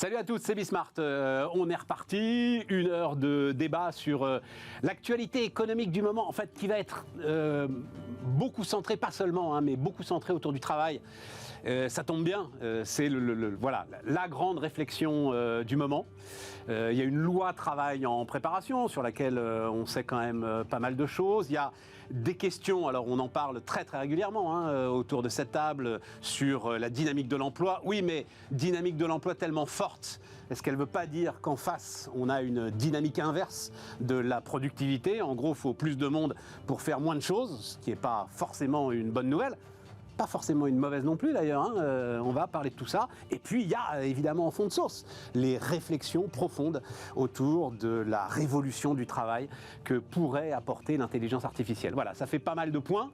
Salut à tous, c'est Bismart. On est reparti, une heure de débat sur l'actualité économique du moment, en fait, qui va être beaucoup centrée, pas seulement, mais beaucoup centrée autour du travail. Ça tombe bien, c'est voilà, la grande réflexion du moment. Il y a une loi travail en préparation sur laquelle on sait quand même pas mal de choses. Il y a des questions, alors on en parle très très régulièrement autour de cette table sur la dynamique de l'emploi. Oui, mais dynamique de l'emploi tellement forte, est-ce qu'elle ne veut pas dire qu'en face, on a une dynamique inverse de la productivité? En gros, il faut plus de monde pour faire moins de choses, ce qui n'est pas forcément une bonne nouvelle. Pas forcément une mauvaise non plus d'ailleurs, on va parler de tout ça. Et puis il y a évidemment en fond de source les réflexions profondes autour de la révolution du travail que pourrait apporter l'intelligence artificielle. Voilà, ça fait pas mal de points,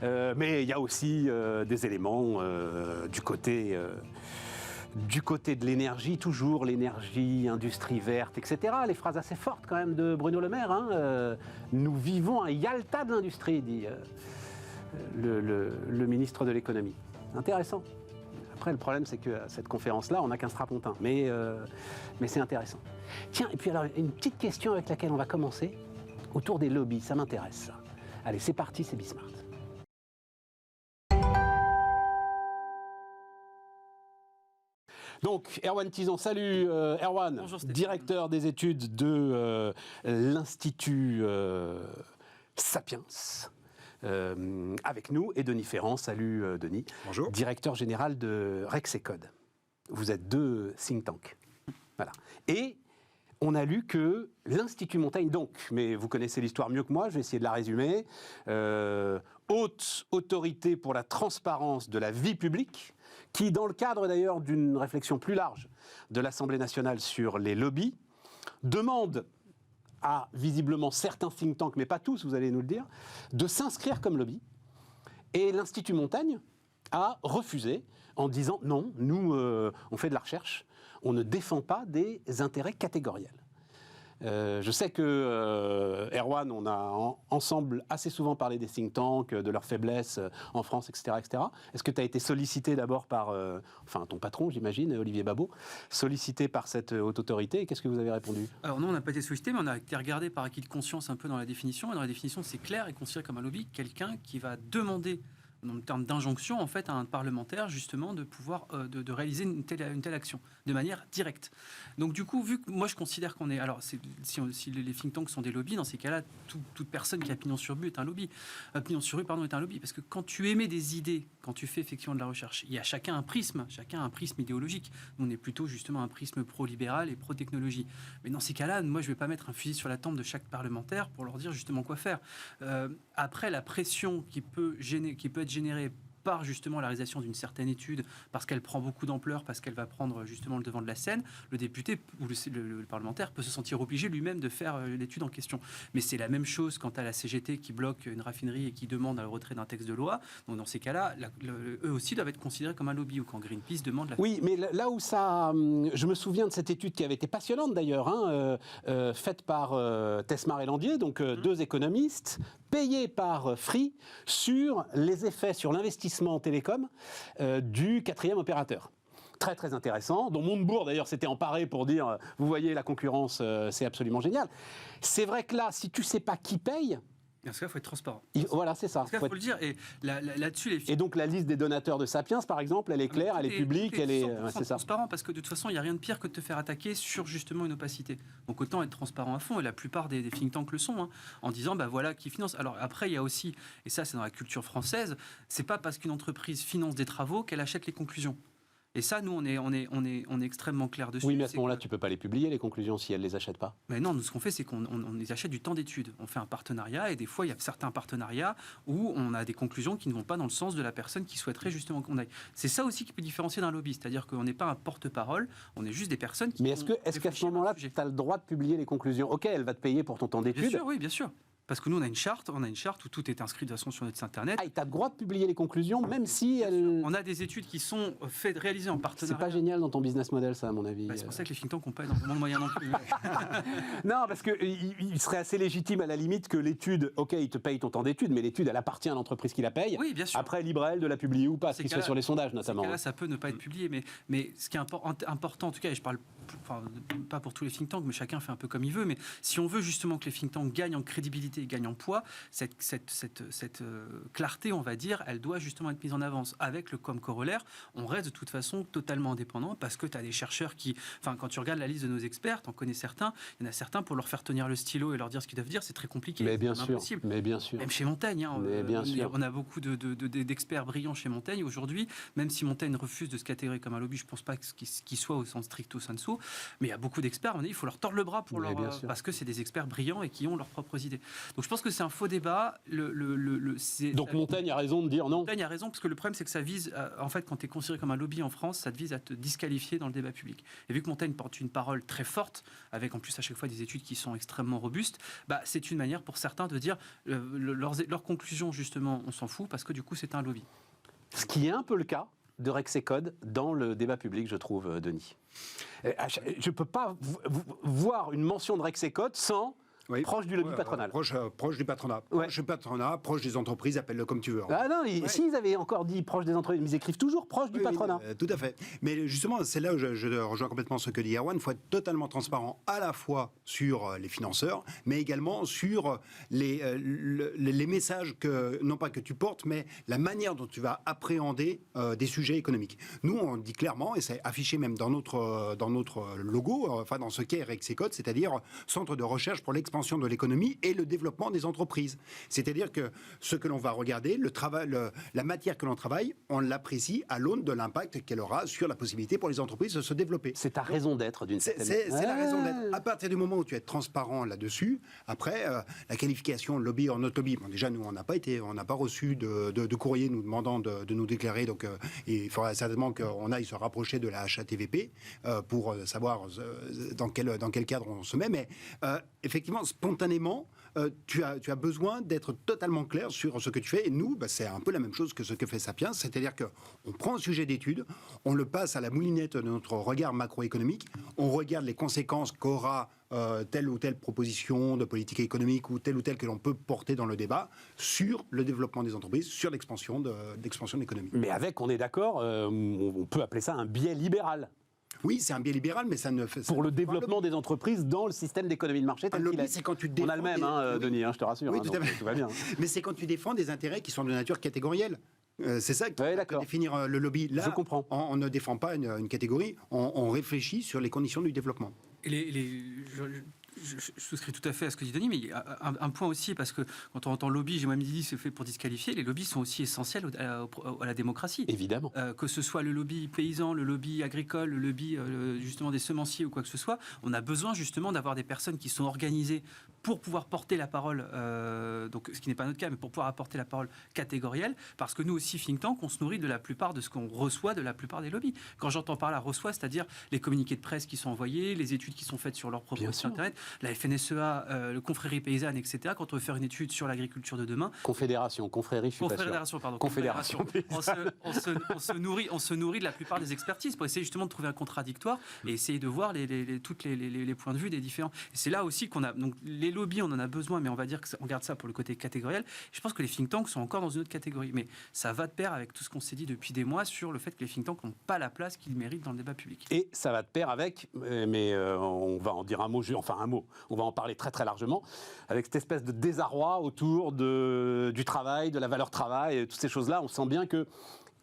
mais il y a aussi des éléments du côté de l'énergie, toujours l'énergie, industrie verte, etc. Les phrases assez fortes quand même de Bruno Le Maire. Nous vivons un Yalta de l'industrie, dit le ministre de l'économie. Intéressant. Après, le problème, c'est que cette conférence-là, on n'a qu'un strapontin. Mais c'est intéressant. Tiens, et puis alors, une petite question avec laquelle on va commencer, autour des lobbies, ça m'intéresse, ça. Allez, c'est parti, c'est Bismart. Donc, Erwan Tison, salut Erwan. Bonjour, directeur des études de l'Institut Sapiens. Avec nous, et Denis Ferrand. Salut Denis. Bonjour. Directeur général de Rexecode. Vous êtes deux think tanks. Voilà. Et on a lu que l'Institut Montaigne, donc, mais vous connaissez l'histoire mieux que moi, je vais essayer de la résumer, haute autorité pour la transparence de la vie publique, qui, dans le cadre d'ailleurs d'une réflexion plus large de l'Assemblée nationale sur les lobbies, demande à visiblement certains think tanks, mais pas tous, vous allez nous le dire, de s'inscrire comme lobby. Et l'Institut Montaigne a refusé en disant non, nous, on fait de la recherche, on ne défend pas des intérêts catégoriels. Je sais que, Erwan, on a ensemble assez souvent parlé des think tanks, de leurs faiblesses en France, etc. etc. Est-ce que tu as été sollicité d'abord par, enfin ton patron, j'imagine, Olivier Babot, sollicité par cette haute autorité, et qu'est-ce que vous avez répondu? Alors non, on n'a pas été sollicité, mais on a été regardé par acquis de conscience un peu dans la définition. Et dans la définition, c'est clair et considéré comme un lobby, quelqu'un qui va demander, en termes d'injonction, en fait, à un parlementaire, justement, de pouvoir de réaliser une telle action, de manière directe. Donc, du coup, vu que moi, je considère qu'on est... Alors, si les think tanks sont des lobbies, dans ces cas-là, toute personne qui a pignon sur rue est un lobby. Pignon sur rue, pardon, est un lobby. Parce que quand tu émets des idées, quand tu fais effectivement de la recherche, il y a chacun un prisme idéologique. Nous, on est plutôt, justement, un prisme pro-libéral et pro-technologie. Mais dans ces cas-là, moi, je ne vais pas mettre un fusil sur la tempe de chaque parlementaire pour leur dire, justement, quoi faire. Après, la pression qui peut être générée par justement la réalisation d'une certaine étude, parce qu'elle prend beaucoup d'ampleur, parce qu'elle va prendre justement le devant de la scène, le député ou le parlementaire peut se sentir obligé lui-même de faire l'étude en question. Mais c'est la même chose quand à la CGT qui bloque une raffinerie et qui demande le retrait d'un texte de loi. Donc dans ces cas-là, eux aussi doivent être considérés comme un lobby, ou quand Greenpeace demande la... Oui, mais là où ça... Je me souviens de cette étude qui avait été passionnante d'ailleurs, faite par Tesmar et Landier, donc deux économistes, payés par Free, sur les effets sur l'investissement en télécom du quatrième opérateur. Très très intéressant, dont Montebourg d'ailleurs s'était emparé pour dire vous voyez la concurrence c'est absolument génial. C'est vrai que là, si tu sais pas qui paye, Parce qu'il faut être transparent. Voilà, c'est ça. Il faut le dire. Et là-dessus, et donc la liste des donateurs de Sapiens, par exemple, elle est claire, elle est publique, elle est... c'est transparent, parce que de toute façon, il n'y a rien de pire que de te faire attaquer sur justement une opacité. Donc autant être transparent à fond, et la plupart des think tanks le sont, en disant, bah voilà, qui finance. Alors après, il y a aussi, et ça c'est dans la culture française, c'est pas parce qu'une entreprise finance des travaux qu'elle achète les conclusions. Et ça, nous, on est extrêmement clair dessus. Oui, mais à ce moment-là, tu ne peux pas les publier, les conclusions, si elles ne les achètent pas. Mais non, nous, ce qu'on fait, c'est qu'on les achète du temps d'étude. On fait un partenariat, et des fois, il y a certains partenariats où on a des conclusions qui ne vont pas dans le sens de la personne qui souhaiterait justement qu'on aille. C'est ça aussi qui peut différencier d'un lobby, c'est-à-dire qu'on n'est pas un porte-parole, on est juste des personnes qui... Mais est-ce qu'à ce moment-là, tu as le droit de publier les conclusions? Ok, elle va te payer pour ton temps d'étude. Bien sûr, oui, bien sûr. Parce que nous, on a une charte où tout est inscrit de toute façon sur notre site internet. Ah, et tu as le droit de publier les conclusions, même si elles... On a des études qui sont réalisées en partenariat. C'est pas génial dans ton business model, ça, à mon avis. C'est pour ça que les think tanks n'ont pas énormément de moyens non plus. Non, parce qu'il serait assez légitime à la limite que l'étude, ok, il te paye ton temps d'étude, mais l'étude, elle appartient à l'entreprise qui la paye. Oui, bien sûr. Après, libre à elle de la publier ou pas, ce qui se fait sur les sondages notamment. Là, ça peut ne pas être publié, mais ce qui est important, en tout cas, et je parle pas pour tous les think tanks, mais chacun fait un peu comme il veut, mais si on veut justement que les think tanks gagnent en crédibilité, gagnent en poids, cette clarté, on va dire, elle doit justement être mise en avance. Avec le comme corollaire, on reste de toute façon totalement indépendant parce que tu as des chercheurs qui, quand tu regardes la liste de nos experts, t'en connais certains, il y en a certains pour leur faire tenir le stylo et leur dire ce qu'ils doivent dire, c'est très compliqué. Mais bien sûr, impossible. mais bien sûr. Même chez Montaigne, on a beaucoup d'experts brillants chez Montaigne aujourd'hui, même si Montaigne refuse de se catégoriser comme un lobby, je ne pense pas qu'il soit au sens stricto sensu, mais il y a beaucoup d'experts, il faut leur tordre le bras pour parce que c'est des experts brillants et qui ont leurs propres idées. Donc je pense que c'est un faux débat. Donc Montaigne a raison de dire non. Montaigne a raison, parce que le problème c'est que ça vise, en fait, quand tu es considéré comme un lobby en France, ça te vise à te disqualifier dans le débat public. Et vu que Montaigne porte une parole très forte, avec en plus à chaque fois des études qui sont extrêmement robustes, c'est une manière pour certains de dire leurs conclusions, justement, on s'en fout, parce que du coup c'est un lobby. Ce qui est un peu le cas de Rexecode dans le débat public, je trouve, Denis. Je ne peux pas voir une mention de Rexecode sans... Oui. Proche du lobby patronal. Proche du patronat. Ouais. Proche du patronat, proche des entreprises, appelle-le comme tu veux. Ah non, s'ils avaient encore dit proche des entreprises, ils écrivent toujours proche du patronat. Tout à fait. Mais justement, c'est là où je rejoins complètement ce que dit Erwan. Il faut être totalement transparent à la fois sur les financeurs, mais également sur les messages non pas que tu portes, mais la manière dont tu vas appréhender des sujets économiques. Nous, on dit clairement, et c'est affiché même dans notre logo, enfin dans ce qu'est Rexecode, c'est-à-dire Centre de recherche pour l'expansion de l'économie et le développement des entreprises. C'est-à-dire que ce que l'on va regarder, la matière que l'on travaille, on l'apprécie à l'aune de l'impact qu'elle aura sur la possibilité pour les entreprises de se développer. C'est ta raison d'être d'une certaine manière. C'est la raison d'être. À partir du moment où tu es transparent là-dessus, après, la qualification lobby or not lobby, bon, déjà nous on n'a pas reçu de courrier nous demandant de nous déclarer, donc il faudra certainement qu'on aille se rapprocher de la HATVP pour savoir dans quel cadre on se met, mais effectivement, spontanément, tu as besoin d'être totalement clair sur ce que tu fais. Et nous, c'est un peu la même chose que ce que fait Sapiens, c'est-à-dire qu'on prend un sujet d'étude, on le passe à la moulinette de notre regard macroéconomique, on regarde les conséquences qu'aura telle ou telle proposition de politique économique ou telle que l'on peut porter dans le débat sur le développement des entreprises, sur l'expansion de l'économie. Mais on est d'accord, on peut appeler ça un biais libéral. Oui, c'est un biais libéral, mais ça ne fait... Pour le développement des entreprises dans le système d'économie de marché tel qu'il est. C'est quand tu on a le même, Denis, je te rassure. Oui, tout va bien. Mais c'est quand tu défends des intérêts qui sont de nature catégorielle. C'est ça qui va définir le lobby. Là, je comprends. On ne défend pas une catégorie, on réfléchit sur les conditions du développement. Je souscris tout à fait à ce que dit Denis, mais il y a un point aussi, parce que quand on entend lobby, j'ai même dit c'est fait pour disqualifier, les lobbies sont aussi essentiels à la démocratie. Évidemment. Que ce soit le lobby paysan, le lobby agricole, le lobby justement des semenciers ou quoi que ce soit, on a besoin justement d'avoir des personnes qui sont organisées pour pouvoir porter la parole, donc ce qui n'est pas notre cas, mais pour pouvoir apporter la parole catégorielle, parce que nous aussi, think tank, on se nourrit de la plupart de ce qu'on reçoit de la plupart des lobbies. Quand j'entends par là reçoit, c'est-à-dire les communiqués de presse qui sont envoyés, les études qui sont faites sur leur propre site internet, la FNSEA, le Confrérie Paysanne, etc. Quand on veut faire une étude sur l'agriculture de demain... Confrérie, je suis Confédération, pas sûr. Pardon. Confédération. On se nourrit de la plupart des expertises pour essayer justement de trouver un contradictoire et essayer de voir tous les points de vue des différents. Et c'est là aussi qu'on a... Donc les lobbies, on en a besoin, mais on va dire qu'on garde ça pour le côté catégoriel. Je pense que les think tanks sont encore dans une autre catégorie. Mais ça va de pair avec tout ce qu'on s'est dit depuis des mois sur le fait que les think tanks n'ont pas la place qu'ils méritent dans le débat public. Et ça va de pair avec, mais on va en dire un mot, on va en parler très très largement, avec cette espèce de désarroi autour du travail, de la valeur travail, toutes ces choses-là. On sent bien que,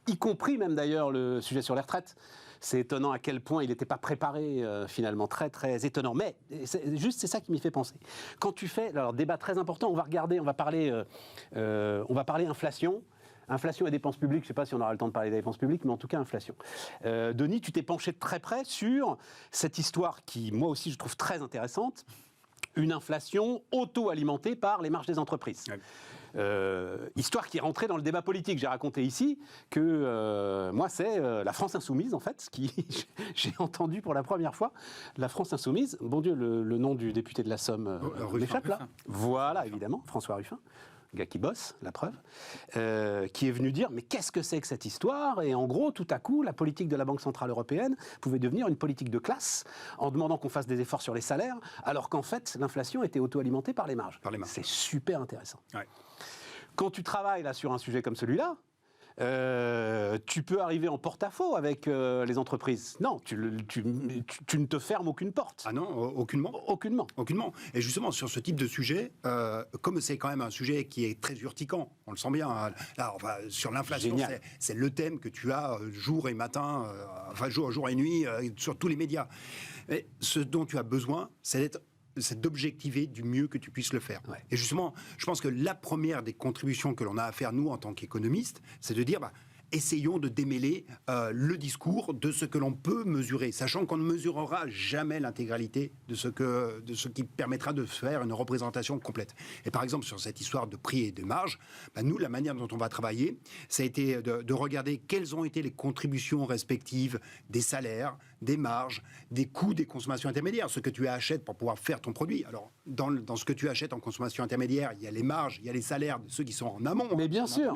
y compris même d'ailleurs le sujet sur les retraites, c'est étonnant à quel point il n'était pas préparé finalement, très très étonnant. Mais c'est ça qui m'y fait penser. Quand tu fais, alors débat très important, on va parler inflation. Inflation et dépenses publiques, je ne sais pas si on aura le temps de parler des dépenses publiques, mais en tout cas inflation. Denis, tu t'es penché de très près sur cette histoire qui, moi aussi, je trouve très intéressante. une inflation auto-alimentée par les marges des entreprises. Ouais. Histoire qui est rentrée dans le débat politique. J'ai raconté ici que moi, c'est la France insoumise, en fait, ce qui j'ai entendu pour la première fois. La France insoumise, bon Dieu, le nom du député de la Somme m'échappe là. Voilà, évidemment, François Ruffin. Gars qui bosse, la preuve, qui est venu dire mais qu'est-ce que c'est que cette histoire? Et en gros, tout à coup, la politique de la Banque Centrale Européenne pouvait devenir une politique de classe en demandant qu'on fasse des efforts sur les salaires, alors qu'en fait, l'inflation était auto-alimentée par les marges. C'est super intéressant. Ouais. Quand tu travailles là sur un sujet comme celui-là, tu peux arriver en porte-à-faux avec les entreprises. Non, tu ne te fermes aucune porte. Ah non, aucunement. Aucunement. Aucunement. Et justement, sur ce type de sujet, comme c'est quand même un sujet qui est très urticant, on le sent bien, hein, là, enfin, sur l'inflation, c'est le thème que tu as jour et matin, enfin jour et nuit, sur tous les médias. Et ce dont tu as besoin, c'est d'objectiver du mieux que tu puisses le faire. Ouais. Et justement, je pense que la première des contributions que l'on a à faire, nous, en tant qu'économistes, c'est de dire, essayons de démêler le discours de ce que l'on peut mesurer, sachant qu'on ne mesurera jamais l'intégralité de ce qui permettra de faire une représentation complète. Et par exemple, sur cette histoire de prix et de marge, nous, la manière dont on va travailler, ça a été de regarder quelles ont été les contributions respectives des salaires, des marges, des coûts des consommations intermédiaires, ce que tu achètes pour pouvoir faire ton produit. Alors, dans ce que tu achètes en consommation intermédiaire, il y a les marges, il y a les salaires de ceux qui sont en amont. Mais bien sûr.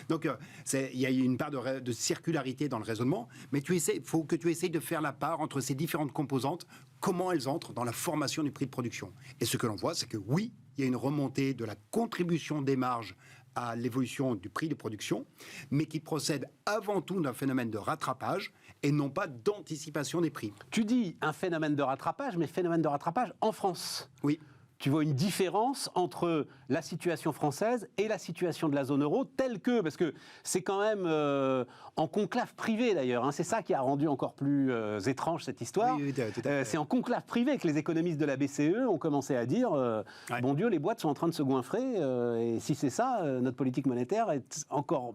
Donc, il y a une part de circularité dans le raisonnement, mais il faut que tu essayes de faire la part entre ces différentes composantes, comment elles entrent dans la formation du prix de production. Et ce que l'on voit, c'est que oui, il y a une remontée de la contribution des marges à l'évolution du prix de production, mais qui procède avant tout d'un phénomène de rattrapage et non pas d'anticipation des prix. Tu dis un phénomène de rattrapage, mais phénomène de rattrapage en France. Oui. Tu vois une différence entre la situation française et la situation de la zone euro, telle que, parce que c'est quand même en conclave privé d'ailleurs, hein, c'est ça qui a rendu encore plus étrange cette histoire. Oui, tout à fait. C'est en conclave privé que les économistes de la BCE ont commencé à dire bon Dieu, les boîtes sont en train de se goinfrer, et si c'est ça, notre politique monétaire est encore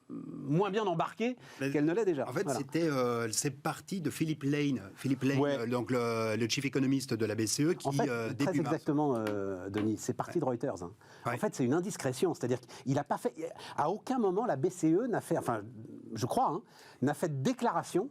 moins bien embarquée qu'elle ne l'est déjà. En fait, voilà. c'est parti de Philippe Lane, Ouais. donc le chief économiste de la BCE, qui En fait, début très mars. exactement, Denis, c'est parti de Reuters. Hein. Ouais. En fait, c'est une indiscrétion, c'est-à-dire qu'il n'a pas fait, à aucun moment la BCE n'a fait, enfin, je crois, hein, n'a fait de déclaration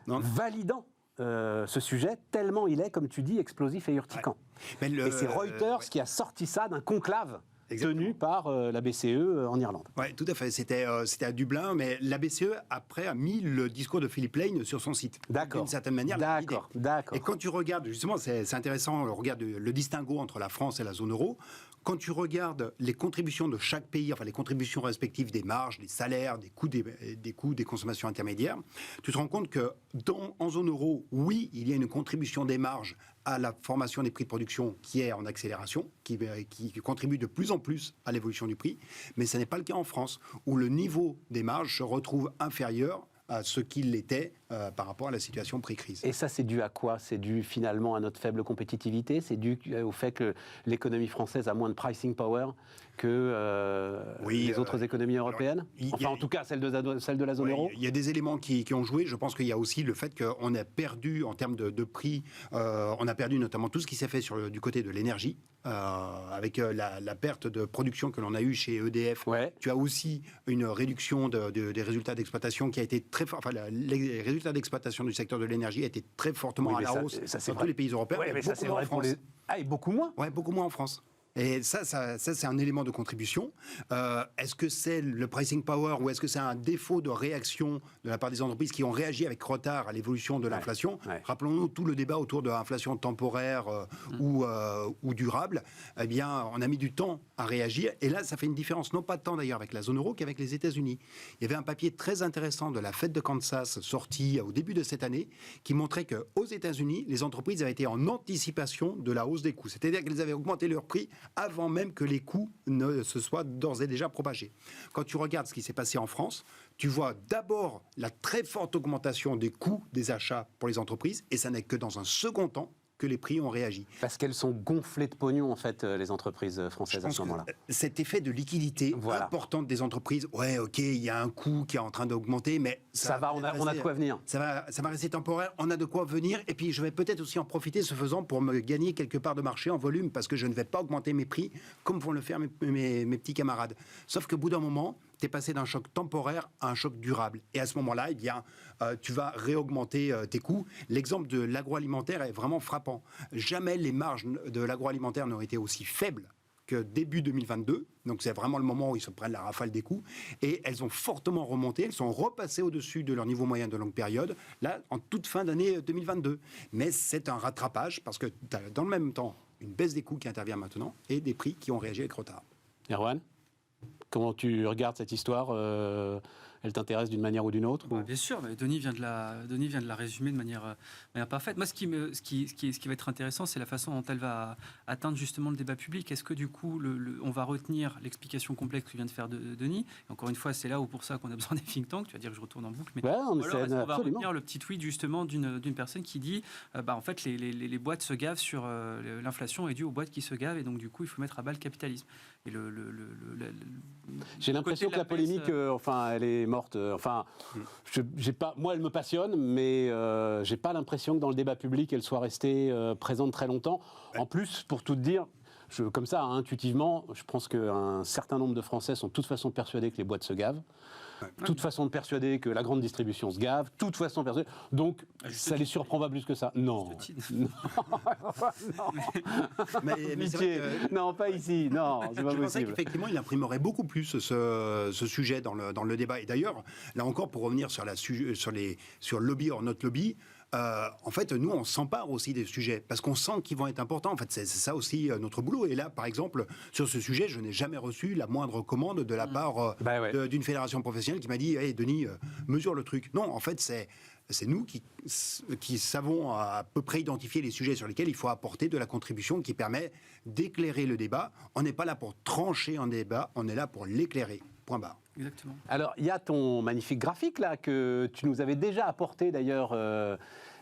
validant ce sujet, tellement il est, comme tu dis, explosif et urticant. Ouais. Et c'est Reuters qui a sorti ça d'un conclave tenu par la BCE en Irlande. Oui, tout à fait. C'était à Dublin, mais la BCE, après, a mis le discours de Philippe Lane sur son site. D'accord. D'une certaine manière. D'accord. Et quand tu regardes, justement, c'est intéressant, on regarde le distinguo entre la France et la zone euro. Quand tu regardes les contributions de chaque pays, enfin les contributions respectives des marges, des salaires, des coûts des consommations intermédiaires, tu te rends compte que en zone euro, oui, il y a une contribution des marges à la formation des prix de production qui est en accélération, qui contribue de plus en plus à l'évolution du prix, mais ce n'est pas le cas en France, où le niveau des marges se retrouve inférieur à ce qu'il était par rapport à la situation pré-crise. Et ça, c'est dû à quoi? C'est dû finalement à notre faible compétitivité? C'est dû au fait que l'économie française a moins de pricing power que les autres économies européennes? En tout cas, celle de la zone euro? Il y a des éléments qui ont joué. Je pense qu'il y a aussi le fait qu'on a perdu, en termes de prix, on a perdu notamment tout ce qui s'est fait du côté de l'énergie, avec la perte de production que l'on a eue chez EDF. Ouais. Tu as aussi une réduction des résultats d'exploitation qui a été très forte. Enfin, les résultats d'exploitation du secteur de l'énergie a été très fortement à la hausse dans tous les pays européens. Oui, mais ça, c'est vrai pour les... Ah, et beaucoup moins? Oui, beaucoup moins en France. Et ça c'est un élément de contribution. Est-ce que c'est le pricing power ou est-ce que c'est un défaut de réaction de la part des entreprises qui ont réagi avec retard à l'évolution de l'inflation? Rappelons-nous tout le débat autour de l'inflation temporaire ou durable. Eh bien, on a mis du temps à réagir. Et là, ça fait une différence, non pas tant d'ailleurs avec la zone euro qu'avec les États-Unis. Il y avait un papier très intéressant de la Fed de Kansas sorti au début de cette année qui montrait qu'aux États-Unis, les entreprises avaient été en anticipation de la hausse des coûts. C'est-à-dire qu'elles avaient augmenté leurs prix avant même que les coûts ne se soient d'ores et déjà propagés. Quand tu regardes ce qui s'est passé en France, tu vois d'abord la très forte augmentation des coûts des achats pour les entreprises, et ça n'est que dans un second temps que les prix ont réagi. Parce qu'elles sont gonflées de pognon, en fait, les entreprises françaises à ce moment-là. Cet effet de liquidité importante des entreprises, ouais, ok, il y a un coût qui est en train d'augmenter, mais ça va, on a de quoi venir. Ça va rester temporaire, on a de quoi venir, et puis je vais peut-être aussi en profiter, ce faisant, pour me gagner quelque part de marché en volume, parce que je ne vais pas augmenter mes prix comme vont le faire mes petits camarades. Sauf qu'au bout d'un moment, tu es passé d'un choc temporaire à un choc durable. Et à ce moment-là, eh bien, tu vas réaugmenter tes coûts. L'exemple de l'agroalimentaire est vraiment frappant. Jamais les marges de l'agroalimentaire n'ont été aussi faibles que début 2022. Donc c'est vraiment le moment où ils se prennent la rafale des coûts. Et elles ont fortement remonté. Elles sont repassées au-dessus de leur niveau moyen de longue période, là, en toute fin d'année 2022. Mais c'est un rattrapage parce que tu as dans le même temps une baisse des coûts qui intervient maintenant et des prix qui ont réagi avec retard. Erwan, comment tu regardes cette histoire elle t'intéresse d'une manière ou d'une autre Bien sûr, mais Denis vient de la résumer de manière parfaite. Moi, ce qui va être intéressant, c'est la façon dont elle va atteindre justement le débat public. Est-ce que du coup, on va retenir l'explication complexe que vient de faire Denis? Et encore une fois, c'est là où pour ça qu'on a besoin des think tanks. Tu vas dire que je retourne en boucle, mais alors est-ce qu'on va retenir le petit tweet justement d'une personne qui dit, en fait, les boîtes se gavent sur l'inflation est due aux boîtes qui se gavent, et donc du coup, il faut mettre à bas le capitalisme. Et j'ai l'impression que la polémique, elle est morte. J'ai pas, moi, elle me passionne, mais j'ai pas l'impression que dans le débat public, elle soit restée présente très longtemps. En plus, pour tout te dire, comme ça, intuitivement, je pense qu'un certain nombre de Français sont de toute façon persuadés que les boîtes se gavent. Toute façon de persuader que la grande distribution se gave, toute façon persuadée. Donc, ça les surprend pas plus que ça. Non. Non, pas ici. Non, c'est pas je pensais possible. qu'effectivement, il imprimerait beaucoup plus ce sujet dans le débat. Et d'ailleurs, là encore, pour revenir sur lobby or not lobby, en fait, nous, on s'empare aussi des sujets parce qu'on sent qu'ils vont être importants. En fait, c'est ça aussi notre boulot. Et là, par exemple, sur ce sujet, je n'ai jamais reçu la moindre commande de la part d'une fédération professionnelle qui m'a dit hey, « Denis, mesure le truc ». Non, en fait, c'est nous qui savons à peu près identifier les sujets sur lesquels il faut apporter de la contribution qui permet d'éclairer le débat. On n'est pas là pour trancher un débat, on est là pour l'éclairer. Point barre. Exactement. Alors, il y a ton magnifique graphique là que tu nous avais déjà apporté d'ailleurs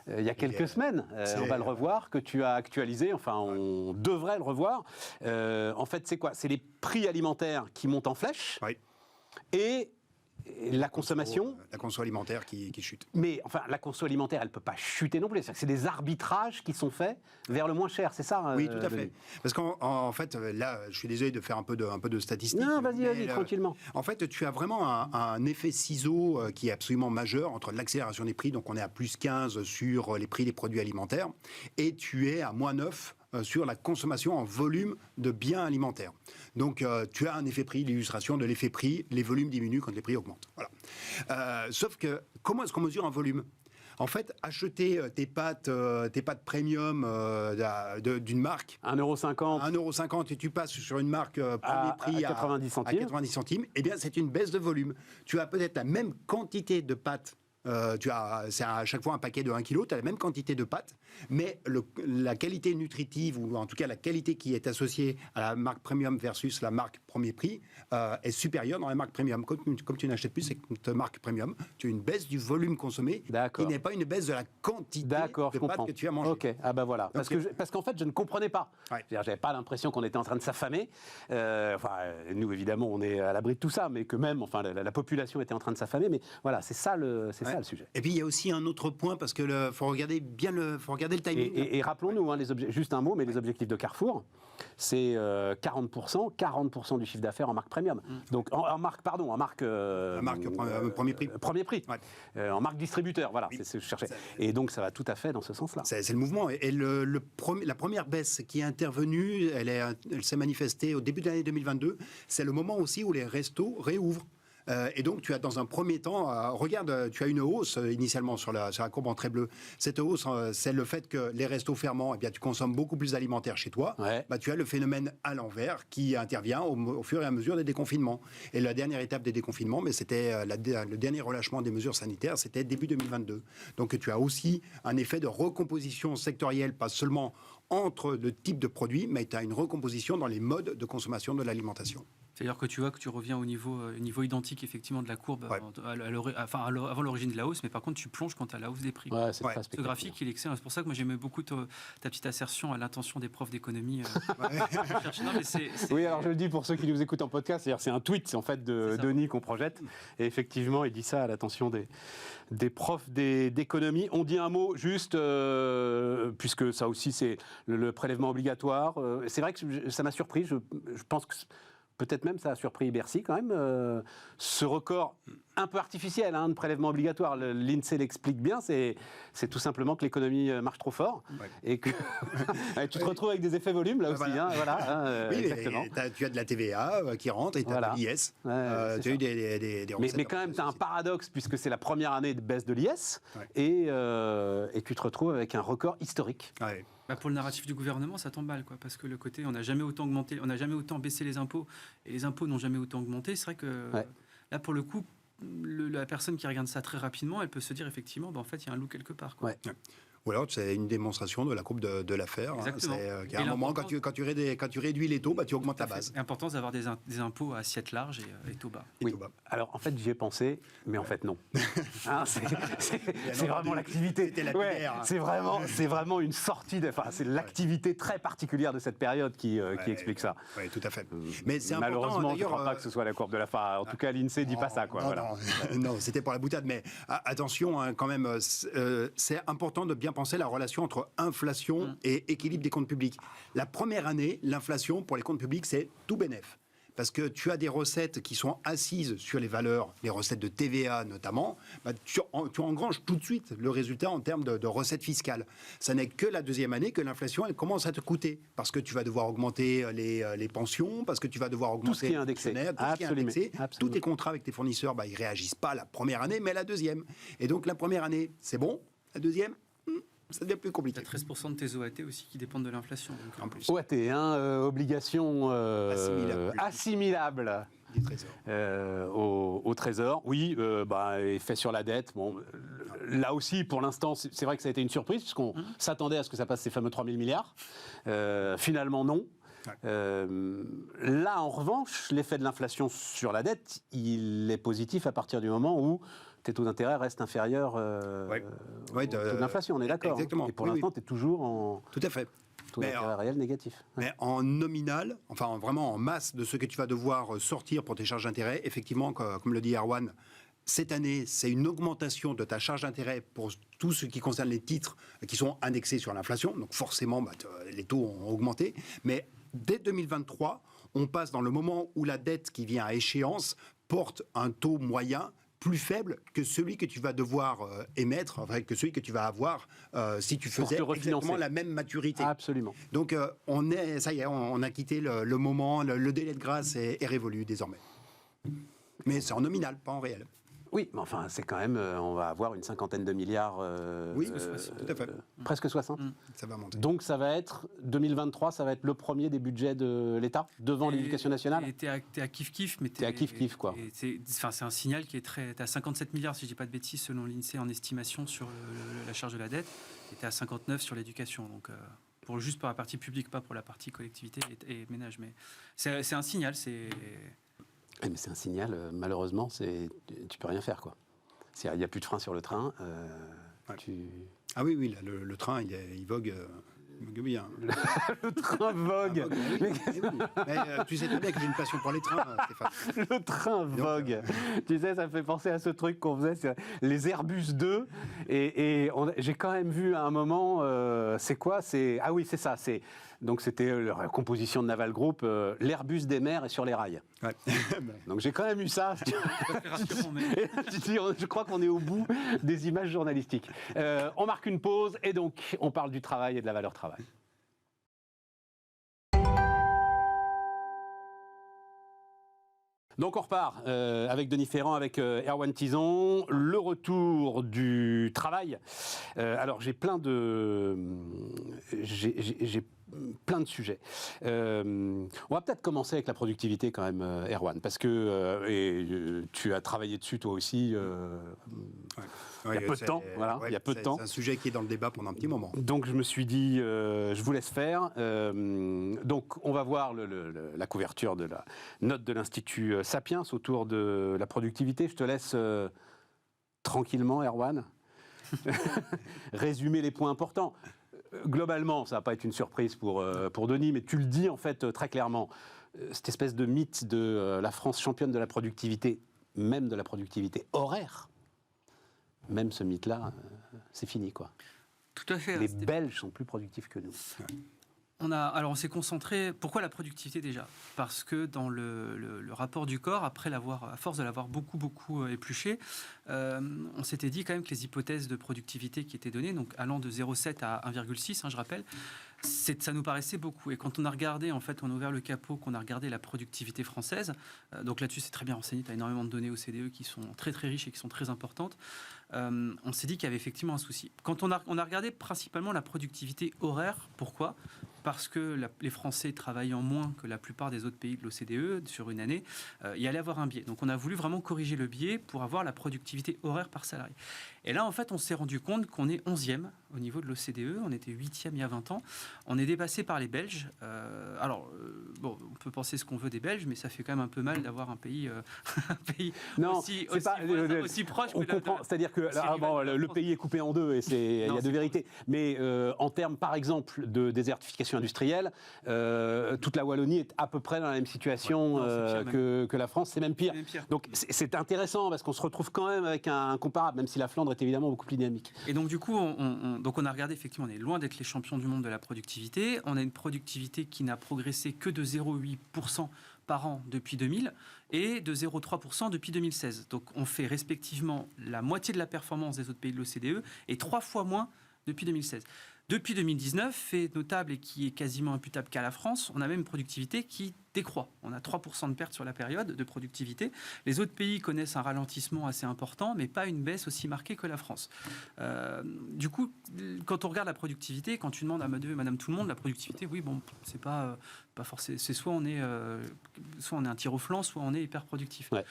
il y a quelques semaines. On va le revoir, que tu as actualisé. Enfin, on devrait le revoir. En fait, c'est quoi? C'est les prix alimentaires qui montent en flèche et la consommation. La conso alimentaire qui chute. Mais enfin, la conso alimentaire, elle ne peut pas chuter non plus. C'est des arbitrages qui sont faits vers le moins cher, c'est ça? Oui, tout à fait. Parce qu'en fait, là, je suis désolé de faire un peu de statistiques. Non, vas-y, tranquillement. En fait, tu as vraiment un effet ciseau qui est absolument majeur entre l'accélération des prix, donc on est à plus 15 sur les prix des produits alimentaires, et tu es à moins 9 sur la consommation en volume de biens alimentaires. Donc, tu as un effet prix, l'illustration de l'effet prix, les volumes diminuent quand les prix augmentent. Voilà. Sauf que, comment est-ce qu'on mesure un volume ? En fait, acheter tes pâtes premium d'une marque... 1,50 €. 1,50 € et tu passes sur une marque premier prix à 90 centimes. À 90 centimes, eh bien, c'est une baisse de volume. Tu as peut-être la même quantité de pâtes. C'est à chaque fois un paquet de 1 kg, tu as la même quantité de pâtes, mais la qualité nutritive, ou en tout cas la qualité qui est associée à la marque premium versus la marque premier prix, est supérieure dans la marque premium. Comme tu n'achètes plus cette marque premium, tu as une baisse du volume consommé, qui n'est pas une baisse de la quantité de pâtes que tu as mangé. Ok, voilà. Parce qu'en fait, je ne comprenais pas. J'avais pas l'impression qu'on était en train de s'affamer. Nous, évidemment, on est à l'abri de tout ça, mais que même, la population était en train de s'affamer. Mais voilà, c'est ça le sujet. Et puis il y a aussi un autre point parce que faut regarder le timing. Et rappelons-nous, juste un mot, mais les objectifs de Carrefour, c'est 40% du chiffre d'affaires en marque premium. Donc en marque premier prix. Premier prix. En marque distributeur, voilà, c'est ce que je cherchais. Et donc ça va tout à fait dans ce sens-là. C'est le mouvement. Et la première baisse qui est intervenue, elle s'est manifestée au début de l'année 2022. C'est le moment aussi où les restos réouvrent. Et donc, tu as dans un premier temps, regarde, tu as une hausse initialement sur la courbe en trait bleu. Cette hausse, c'est le fait que les restos fermants, eh bien, tu consommes beaucoup plus d'alimentaire chez toi. Tu as le phénomène à l'envers qui intervient au fur et à mesure des déconfinements. Et la dernière étape des déconfinements, mais c'était le dernier relâchement des mesures sanitaires, c'était début 2022. Donc, tu as aussi un effet de recomposition sectorielle, pas seulement entre le type de produit, mais tu as une recomposition dans les modes de consommation de l'alimentation. C'est-à-dire que tu vois que tu reviens au niveau identique effectivement de la courbe avant l'origine de la hausse, mais par contre tu plonges quand tu as la hausse des prix. Ouais, c'est très Ce graphique, il est excellent. C'est pour ça que moi j'aimais beaucoup ta petite assertion à l'intention des profs d'économie. Non, mais Oui, alors je le dis pour ceux qui nous écoutent en podcast, c'est un tweet en fait de Denis qu'on projette. Et effectivement, il dit ça à l'attention des profs d'économie. On dit un mot juste, puisque ça aussi c'est le prélèvement obligatoire. C'est vrai que ça m'a surpris. Je pense que peut-être même ça a surpris Bercy quand même. Ce record un peu artificiel de prélèvement obligatoire, l'INSEE l'explique bien, c'est tout simplement que l'économie marche trop fort et que tu te retrouves avec des effets volumes là aussi. Oui, exactement. Tu as de la TVA qui rentre et tu as de l'IS. Tu as eu des recettes. Mais quand même, tu as un paradoxe puisque c'est la première année de baisse de l'IS et tu te retrouves avec un record historique. Ouais. Pour le narratif du gouvernement, ça tombe mal, parce que le côté on n'a jamais autant augmenté, on n'a jamais autant baissé les impôts et les impôts n'ont jamais autant augmenté. C'est vrai que là, pour le coup, la personne qui regarde ça très rapidement, elle peut se dire effectivement, en fait, il y a un loup quelque part. Ouais. Ou alors, c'est une démonstration de la courbe de l'affaire. Exactement. C'est qu'à un moment, quand tu réduis les taux, tu augmentes la base. L'importance d'avoir des impôts à assiette large et taux bas. Oui. Alors, en fait, j'y ai pensé, mais en fait, non. C'est vraiment l'activité. C'est vraiment une sortie. C'est l'activité très particulière de cette période qui explique ça. Oui, tout à fait. Mais c'est malheureusement, je ne crois pas que ce soit la courbe de la fin. En tout cas, l'INSEE ne dit pas ça. Non, c'était pour la boutade. Mais attention, quand même, c'est important de bien penser la relation entre inflation et équilibre des comptes publics. La première année, l'inflation pour les comptes publics, c'est tout bénef. Parce que tu as des recettes qui sont assises sur les valeurs, les recettes de TVA notamment, tu engranges tout de suite le résultat en termes de recettes fiscales. Ça n'est que la deuxième année que l'inflation, elle commence à te coûter. Parce que tu vas devoir augmenter les pensions, parce que tu vas devoir augmenter tout ce qui est indexé. Tous tes contrats avec tes fournisseurs, ils ne réagissent pas la première année, mais la deuxième. Et donc la première année, c'est bon. La deuxième, ça devient plus compliqué. Il y a 13% de tes OAT aussi qui dépendent de l'inflation. En plus. OAT, obligations assimilables du Trésor. Au Trésor. Oui, effet sur la dette. Bon, là aussi, pour l'instant, c'est vrai que ça a été une surprise, puisqu'on s'attendait à ce que ça passe ces fameux 3 000 milliards. Finalement, non. Là, en revanche, l'effet de l'inflation sur la dette, il est positif à partir du moment où tes taux d'intérêt restent inférieurs au taux d'inflation, on est d'accord. Exactement. Et pour l'instant, tu es toujours en tout à fait. Taux d'intérêt réel négatif. Mais en nominal, enfin vraiment en masse de ce que tu vas devoir sortir pour tes charges d'intérêt, effectivement, comme le dit Erwan, cette année, c'est une augmentation de ta charge d'intérêt pour tout ce qui concerne les titres qui sont indexés sur l'inflation. Donc forcément, les taux ont augmenté. Mais dès 2023, on passe dans le moment où la dette qui vient à échéance porte un taux moyen plus faible que celui que tu vas devoir émettre, que celui que tu vas avoir si tu faisais exactement la même maturité. Absolument. Donc ça y est, on a quitté le moment, le délai de grâce est révolu désormais. Mais c'est en nominal, pas en réel. Oui, mais enfin, c'est quand même, on va avoir une 50aine de milliards. Oui, tout à fait. Presque 60. Ça va monter. Donc ça va être, 2023, ça va être le premier des budgets de l'État, devant l'éducation nationale. Et t'es à kiff-kiff, mais t'es à kiff-kiff, quoi. C'est un signal qui est très... T'es à 57 milliards, si je dis pas de bêtises, selon l'INSEE, en estimation sur la charge de la dette, et t'es à 59 sur l'éducation. Donc, juste pour la partie publique, pas pour la partie collectivité et ménage. Mais c'est un signal, Mais c'est un signal, malheureusement, tu peux rien faire, quoi. Il n'y a plus de frein sur le train. Ah oui, là, le train, il vogue. Bien. Le train vogue. Mais tu sais très bien que j'ai une passion pour les trains, Stéphane. Le train vogue. Tu sais, ça me fait penser à ce truc qu'on faisait, c'est les Airbus 2. Et j'ai quand même vu à un moment, c'est quoi ? Ah oui, c'est ça. Donc c'était la composition de Naval Group, l'Airbus des mers et sur les rails. Ouais. Donc j'ai quand même eu ça. Je crois qu'on est au bout des images journalistiques. On marque une pause et donc on parle du travail et de la valeur travail. Donc on repart avec Denis Ferrand, avec Erwan Tison, le retour du travail. Alors j'ai plein de sujets. On va peut-être commencer avec la productivité quand même, Erwan, parce que tu as travaillé dessus toi aussi il y a peu de temps. Voilà, il y a peu de temps. C'est un sujet qui est dans le débat pendant un petit moment. Donc je me suis dit, je vous laisse faire. Donc on va voir la couverture de la note de l'Institut Sapiens autour de la productivité. Je te laisse tranquillement, Erwan, résumer les points importants. Globalement, ça ne va pas être une surprise pour Denis, mais tu le dis en fait très clairement, cette espèce de mythe de la France championne de la productivité, même de la productivité horaire, même ce mythe-là, c'est fini, quoi. Tout à fait. Les Belges sont plus productifs que nous. On s'est concentré. Pourquoi la productivité déjà ? Parce que dans le rapport du corps, à force de l'avoir beaucoup épluché, on s'était dit quand même que les hypothèses de productivité qui étaient données, donc allant de 0,7 à 1,6, je rappelle, ça nous paraissait beaucoup. Et quand on a regardé, en fait, on a ouvert le capot, qu'on a regardé la productivité française, donc là-dessus c'est très bien renseigné, tu as énormément de données OCDE qui sont très très riches et qui sont très importantes, on s'est dit qu'il y avait effectivement un souci. Quand on a regardé principalement la productivité horaire, pourquoi ? Parce que les Français travaillant moins que la plupart des autres pays de l'OCDE sur une année, il y allait avoir un biais. Donc on a voulu vraiment corriger le biais pour avoir la productivité horaire par salarié. Et là, en fait, on s'est rendu compte qu'on est 11e au niveau de l'OCDE, on était 8e il y a 20 ans, on est dépassé par les Belges. Bon, on peut penser ce qu'on veut des Belges, mais ça fait quand même un peu mal d'avoir un pays, aussi proche. On comprend, c'est-à-dire que le pays est coupé en deux, et il y a deux vérités. Mais en termes, par exemple, de désertification industrielle, toute la Wallonie est à peu près dans la même situation que la France, c'est même pire. Donc c'est intéressant, parce qu'on se retrouve quand même avec un comparable, même si la Flandre est évidemment beaucoup plus dynamique. Et donc du coup, on a regardé, effectivement, on est loin d'être les champions du monde de la productivité. On a une productivité qui n'a progressé que de 0,8% par an depuis 2000 et de 0,3% depuis 2016. Donc on fait respectivement la moitié de la performance des autres pays de l'OCDE et 3 fois moins depuis 2016. Depuis 2019, fait notable et qui est quasiment imputable qu'à la France, on a même une productivité qui décroît. On a 3% de perte sur la période de productivité. Les autres pays connaissent un ralentissement assez important, mais pas une baisse aussi marquée que la France. Du coup, quand on regarde la productivité, quand tu demandes à madame tout le monde, la productivité, oui, bon, c'est pas forcément. C'est soit on est un tir au flanc, soit on est hyper productif. Ouais.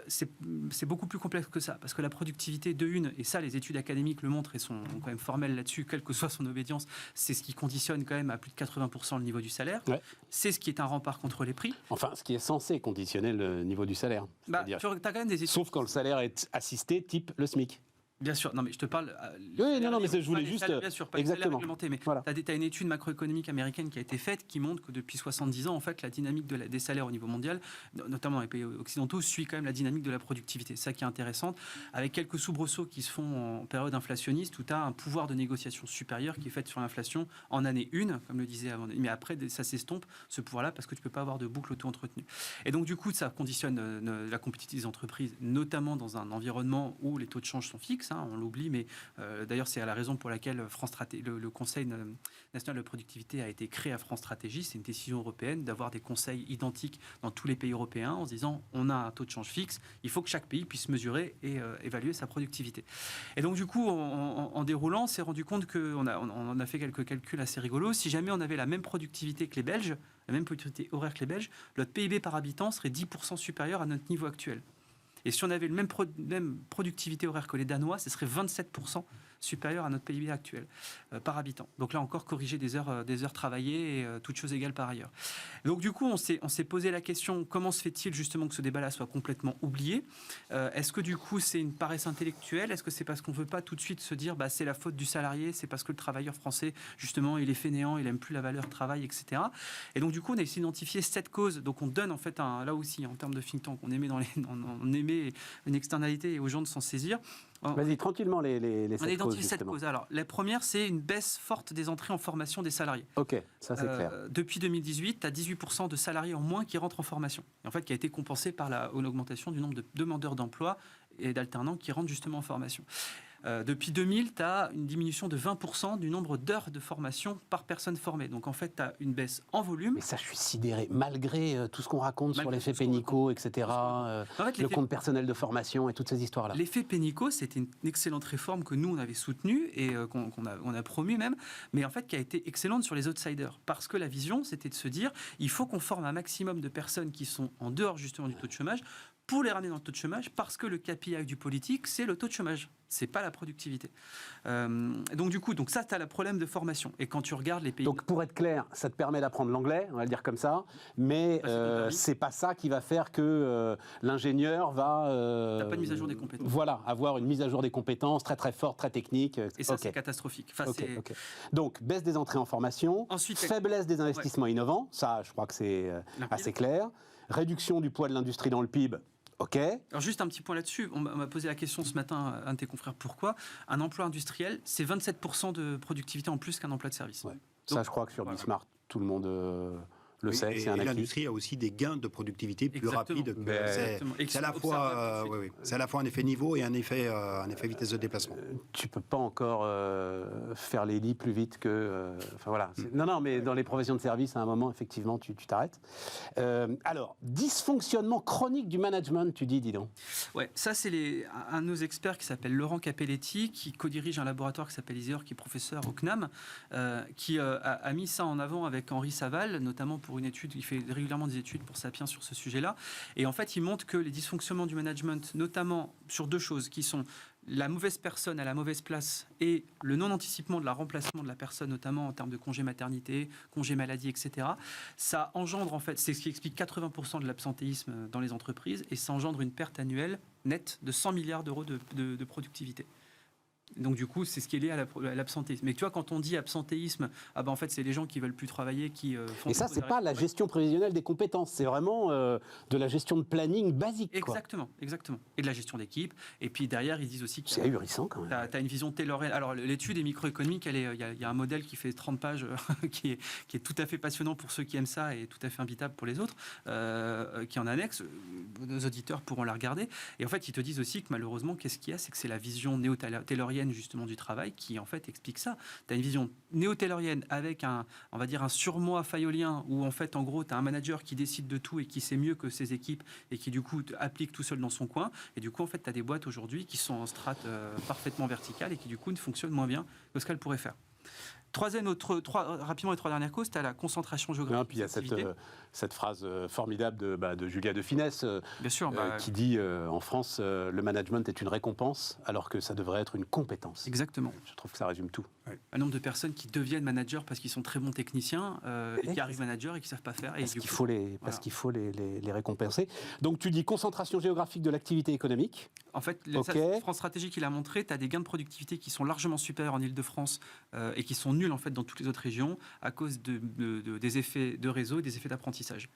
C'est beaucoup plus complexe que ça, parce que la productivité de une, et ça, les études académiques le montrent et sont quand même formelles là-dessus, quelle que soit son obédience, c'est ce qui conditionne quand même à plus de 80% le niveau du salaire. Ouais. C'est ce qui est un rempart contre les prix. Enfin, ce qui est censé conditionner le niveau du salaire. Tu as quand même des études. Sauf quand le salaire est assisté, type le SMIC. Bien sûr, non mais je te parle. Oui, non, mais je voulais juste. Salaires, bien sûr, pas exactement. Mais voilà. Tu as une étude macroéconomique américaine qui a été faite qui montre que depuis 70 ans, en fait, la dynamique des salaires au niveau mondial, notamment dans les pays occidentaux, suit quand même la dynamique de la productivité. C'est ça qui est intéressant, avec quelques soubresauts qui se font en période inflationniste où tu as un pouvoir de négociation supérieur qui est fait sur l'inflation en année 1, comme le disait avant. Mais après, ça s'estompe, ce pouvoir-là, parce que tu ne peux pas avoir de boucle auto-entretenue. Et donc, du coup, ça conditionne la compétitivité des entreprises, notamment dans un environnement où les taux de change sont fixes. On l'oublie, mais d'ailleurs, c'est à la raison pour laquelle le Conseil national de productivité a été créé à France Stratégie. C'est une décision européenne d'avoir des conseils identiques dans tous les pays européens en se disant on a un taux de change fixe, il faut que chaque pays puisse mesurer et évaluer sa productivité. Et donc, du coup, en déroulant, on s'est rendu compte qu'on a fait quelques calculs assez rigolos. Si jamais on avait la même productivité que les Belges, la même productivité horaire que les Belges, notre PIB par habitant serait 10% supérieur à notre niveau actuel. Et si on avait le même productivité horaire que les Danois, ce serait 27% supérieur à notre PIB actuel par habitant. Donc là encore, corriger des heures travaillées et toutes choses égales par ailleurs. Donc du coup, on s'est posé la question, comment se fait-il justement que ce débat-là soit complètement oublié ? Est-ce que du coup, c'est une paresse intellectuelle ? Est-ce que c'est parce qu'on ne veut pas tout de suite se dire c'est la faute du salarié, c'est parce que le travailleur français, justement, il est fainéant, il n'aime plus la valeur travail, etc. Et donc du coup, on a essayé d'identifier 7 causes. Donc on donne en fait, là aussi, en termes de think tank, on émet une externalité aux gens de s'en saisir. Vas-y, tranquillement, les 7 causes. On a identifié 7 causes. Alors, la première, c'est une baisse forte des entrées en formation des salariés. Ok, ça c'est clair. Depuis 2018, tu as 18% de salariés en moins qui rentrent en formation. Et en fait, qui a été compensé par une augmentation du nombre de demandeurs d'emploi et d'alternants qui rentrent justement en formation. Depuis 2000, tu as une diminution de 20% du nombre d'heures de formation par personne formée. Donc en fait, tu as une baisse en volume. Mais ça, je suis sidéré. Malgré tout ce qu'on raconte sur Malgré l'effet tout ce qu'on Pénicaud, etc., En fait, le compte personnel de formation et toutes ces histoires-là. L'effet Pénicaud, c'était une excellente réforme que nous, on avait soutenue et qu'on a promue même, mais en fait qui a été excellente sur les outsiders. Parce que la vision, c'était de se dire, il faut qu'on forme un maximum de personnes qui sont en dehors justement du taux de chômage pour les ramener dans le taux de chômage, parce que le KPI du politique, c'est le taux de chômage, c'est pas la productivité. Donc du coup, ça, tu as le problème de formation. Et quand tu regardes les pays... Donc pour être clair, ça te permet d'apprendre l'anglais, on va le dire comme ça, mais c'est pas ça qui va faire que l'ingénieur va... T'as pas de mise à jour des compétences. Voilà, avoir une mise à jour des compétences très très forte, très technique. Et ça, c'est catastrophique. Enfin, Donc, baisse des entrées en formation, ensuite, faiblesse des investissements innovants, ça je crois que c'est assez clair, réduction du poids de l'industrie dans le PIB. OK. Alors juste un petit point là-dessus, on m'a posé la question ce matin, un de tes confrères, pourquoi un emploi industriel, c'est 27% de productivité en plus qu'un emploi de service. Ouais. Ça, je crois que sur Bismarck, tout le monde le sait, c'est un acquis. L'industrie a aussi des gains de productivité plus rapides. C'est à la fois un effet niveau et un effet vitesse de déplacement. Tu peux pas encore faire les lits plus vite que... Enfin voilà. Non, mais dans les professions de service, à un moment, effectivement, tu t'arrêtes. Alors, dysfonctionnement chronique du management, tu dis donc. Ouais, ça c'est un de nos experts qui s'appelle Laurent Capelletti, qui co-dirige un laboratoire qui s'appelle Iseor, qui est professeur au CNAM, qui a mis ça en avant avec Henri Saval, notamment pour une étude, il fait régulièrement des études pour Sapiens sur ce sujet-là, et en fait il montre que les dysfonctionnements du management, notamment sur deux choses qui sont la mauvaise personne à la mauvaise place et le non-anticipement de la remplacement de la personne, notamment en termes de congé maternité, congé maladie, etc. Ça engendre, en fait, c'est ce qui explique 80% de l'absentéisme dans les entreprises, et ça engendre une perte annuelle nette de 100 milliards d'euros de productivité. Donc du coup, c'est ce qui est lié à l'absentéisme. Mais tu vois, quand on dit absentéisme, en fait, c'est les gens qui veulent plus travailler, qui font... Et ça, c'est pas la gestion prévisionnelle des compétences, c'est vraiment de la gestion de planning basique. Exactement. Et de la gestion d'équipe. Et puis derrière, ils disent aussi que... C'est ahurissant quand même. Tu as une vision taylorienne. Alors l'étude est microéconomique, il y a un modèle qui fait 30 pages, qui est tout à fait passionnant pour ceux qui aiment ça et tout à fait imbitable pour les autres, qui est en annexe. Nos auditeurs pourront la regarder. Et en fait, ils te disent aussi que malheureusement, qu'est-ce qu'il y a, c'est que c'est la vision néo-taylorienne justement du travail qui en fait explique ça. Tu as une vision néo-taylorienne avec on va dire un surmoi fayolien où en fait en gros tu as un manager qui décide de tout et qui sait mieux que ses équipes et qui du coup applique tout seul dans son coin, et du coup en fait tu as des boîtes aujourd'hui qui sont en strate parfaitement verticale et qui du coup ne fonctionnent moins bien que ce qu'elles pourraient faire. Rapidement, les trois dernières causes, tu as la concentration géographique. Non, puis il y a cette phrase formidable de Julia de Finesse, bien sûr, qui dit en France, le management est une récompense alors que ça devrait être une compétence. Exactement. Je trouve que ça résume tout. Ouais. Un nombre de personnes qui deviennent managers parce qu'ils sont très bons techniciens et qui arrivent managers et qui ne savent pas faire. Parce qu'il faut les récompenser. Donc tu dis concentration géographique de l'activité économique. En fait, France Stratégie qui l'a montré, tu as des gains de productivité qui sont largement supérieurs en Ile-de-France et qui sont nuls en fait dans toutes les autres régions à cause des effets de réseau et des effets d'apprentissage.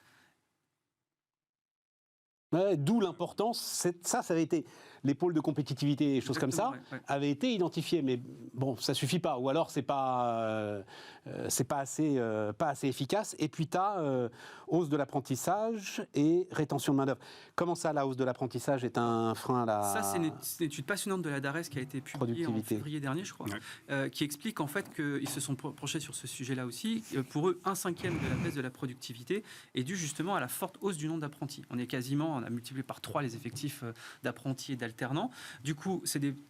Ouais, d'où l'importance, ça avait été, les pôles de compétitivité et choses comme ça, avaient été identifiés, mais bon, ça suffit pas, ou alors c'est pas assez efficace. Et puis tu as hausse de l'apprentissage et rétention de main-d'œuvre. Comment ça, la hausse de l'apprentissage est un frein à la... Ça, c'est une étude passionnante de la DARES qui a été publiée en février dernier, je crois, qui explique en fait qu'ils se sont penchés sur ce sujet-là aussi. Pour eux, 1/5 de la baisse de la productivité est due justement à la forte hausse du nombre d'apprentis. On a multiplié par 3 les effectifs d'apprentis et d'alternants. Du coup,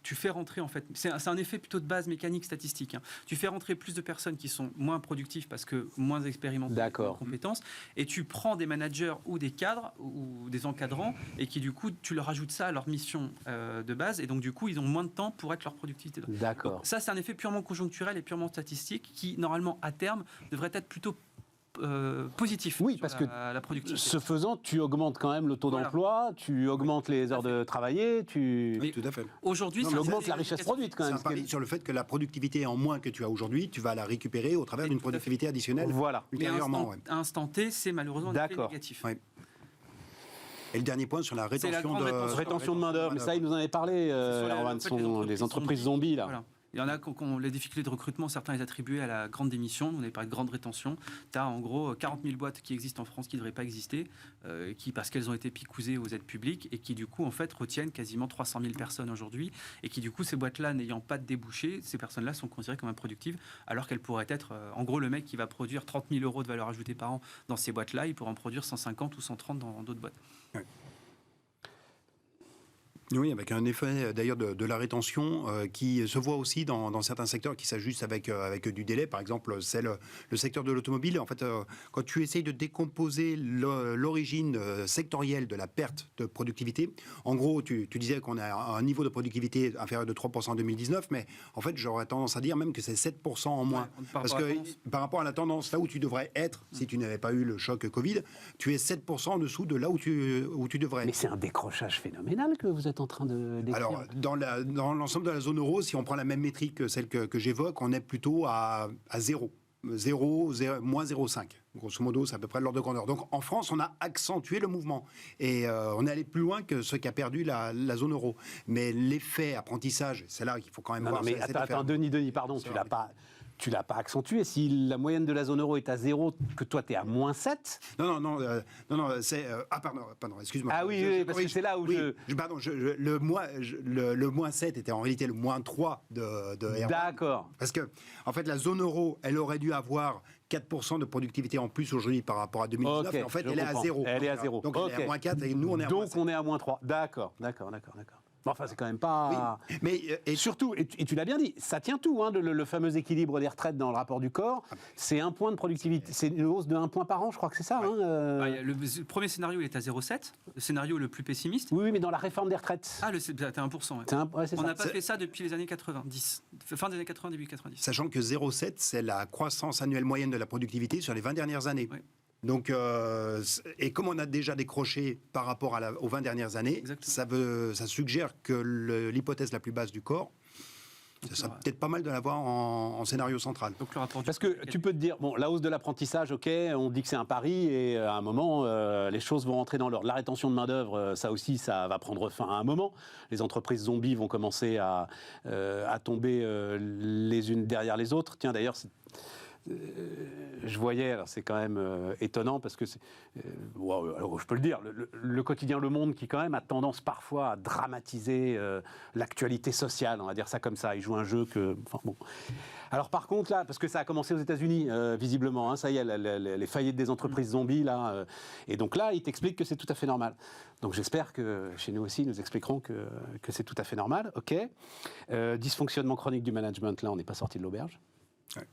tu fais rentrer en fait, c'est un effet plutôt de base mécanique statistique. Tu fais rentrer plus de personnes qui sont moins productives parce que moins expérimentées, moins compétences, et tu prends des managers ou des cadres ou des encadrants et qui du coup tu leur ajoutes ça à leur mission de base, et donc du coup ils ont moins de temps pour être leur productivité. D'accord. Donc, ça c'est un effet purement conjoncturel et purement statistique qui normalement à terme devrait être plutôt positif. Oui, parce que la productivité. Ce faisant, tu augmentes quand même le taux d'emploi, tu augmentes les heures de travailler, Oui, tout à fait. Aujourd'hui, tu augmentes la richesse produite quand même. C'est un pari sur le fait que la productivité en moins que tu as aujourd'hui, tu vas la récupérer au travers d'une productivité additionnelle. Voilà. Ultérieurement. À instant T, c'est malheureusement un effet négatif. Ouais. Et le dernier point sur la rétention de main-d'œuvre. Mais ça, il nous en avait parlé, Erwan, les entreprises zombies là. Voilà. Il y en a qui ont les difficultés de recrutement, certains les attribuaient à la grande démission. On avait parlé de grande rétention. Tu as en gros 40 000 boîtes qui existent en France qui ne devraient pas exister, parce qu'elles ont été picousées aux aides publiques et qui du coup en fait retiennent quasiment 300 000 personnes aujourd'hui et qui du coup ces boîtes-là n'ayant pas de débouchés, ces personnes-là sont considérées comme improductives alors qu'elles pourraient être, en gros le mec qui va produire 30 000 euros de valeur ajoutée par an dans ces boîtes-là, il pourrait en produire 150 ou 130 dans d'autres boîtes. Ouais. Oui, avec un effet d'ailleurs de la rétention qui se voit aussi dans certains secteurs qui s'ajustent avec du délai. Par exemple, c'est le secteur de l'automobile. En fait, quand tu essayes de décomposer l'origine sectorielle de la perte de productivité, en gros, tu disais qu'on a un niveau de productivité inférieur de 3% en 2019, mais en fait, j'aurais tendance à dire même que c'est 7% en moins. Ouais, parce que par rapport à la tendance, là où tu devrais être, si tu n'avais pas eu le choc Covid, tu es 7% en dessous de là où tu devrais être. Mais c'est un décrochage phénoménal que vous êtes en train de décrire. Alors, dans l'ensemble de la zone euro, si on prend la même métrique que celle que j'évoque, on est plutôt à 0. Moins 0,5. Grosso modo, c'est à peu près l'ordre de grandeur. Donc, en France, on a accentué le mouvement. Et on est allé plus loin que ce qu'a perdu la zone euro. Mais l'effet apprentissage, c'est là qu'il faut quand même voir. Non, mais attends, Denis, pardon, tu l'as pas accentué. Si la moyenne de la zone euro est à 0, que toi, tu es à moins 7... Non, c'est... pardon, excuse-moi. Ah oui, parce que c'est là où Pardon, le moins 7 était en réalité le moins 3 de Erwan. D'accord. Parce que, en fait, la zone euro, elle aurait dû avoir 4% de productivité en plus aujourd'hui par rapport à 2019. Okay, en fait, elle est à 0. Elle est à 0. Donc, elle est à moins 4 et nous, on est à moins 7. Donc, on est à moins 3. D'accord. Bon, enfin, c'est quand même pas... Oui, mais, et surtout, et tu l'as bien dit, ça tient tout, hein, le fameux équilibre des retraites dans le rapport du corps. C'est 1 point de productivité. C'est une hausse de 1 point par an, je crois que c'est ça. Ouais. Hein, le premier scénario, il est à 0,7. Le scénario le plus pessimiste. Oui, mais dans la réforme des retraites. Ah, c'est à 1%. Ouais. C'est on ça. n'a pas fait ça depuis les années 90. Fin des années 80, début 90. Sachant que 0,7, c'est la croissance annuelle moyenne de la productivité sur les 20 dernières années. Ouais. Donc, et comme on a déjà décroché par rapport aux 20 dernières années, ça suggère que l'hypothèse la plus basse du corps, ça serait peut-être pas mal de l'avoir en scénario central. Donc, le rapport Parce que tu peux te dire, bon, la hausse de l'apprentissage, ok, on dit que c'est un pari, et à un moment, les choses vont rentrer dans l'ordre. La rétention de main-d'œuvre, ça aussi, ça va prendre fin à un moment. Les entreprises zombies vont commencer à tomber les unes derrière les autres. Tiens, d'ailleurs, je voyais, alors c'est quand même étonnant parce que alors je peux le dire, le quotidien Le Monde qui quand même a tendance parfois à dramatiser l'actualité sociale, on va dire ça comme ça. Il joue un jeu que, enfin bon. Alors par contre là, parce que ça a commencé aux États-Unis visiblement, hein, ça y est, les faillites des entreprises zombies là, et donc là il t'explique que c'est tout à fait normal. Donc j'espère que chez nous aussi, ils nous expliqueront que c'est tout à fait normal. Ok. Dysfonctionnement chronique du management, là on n'est pas sorti de l'auberge. Ouais.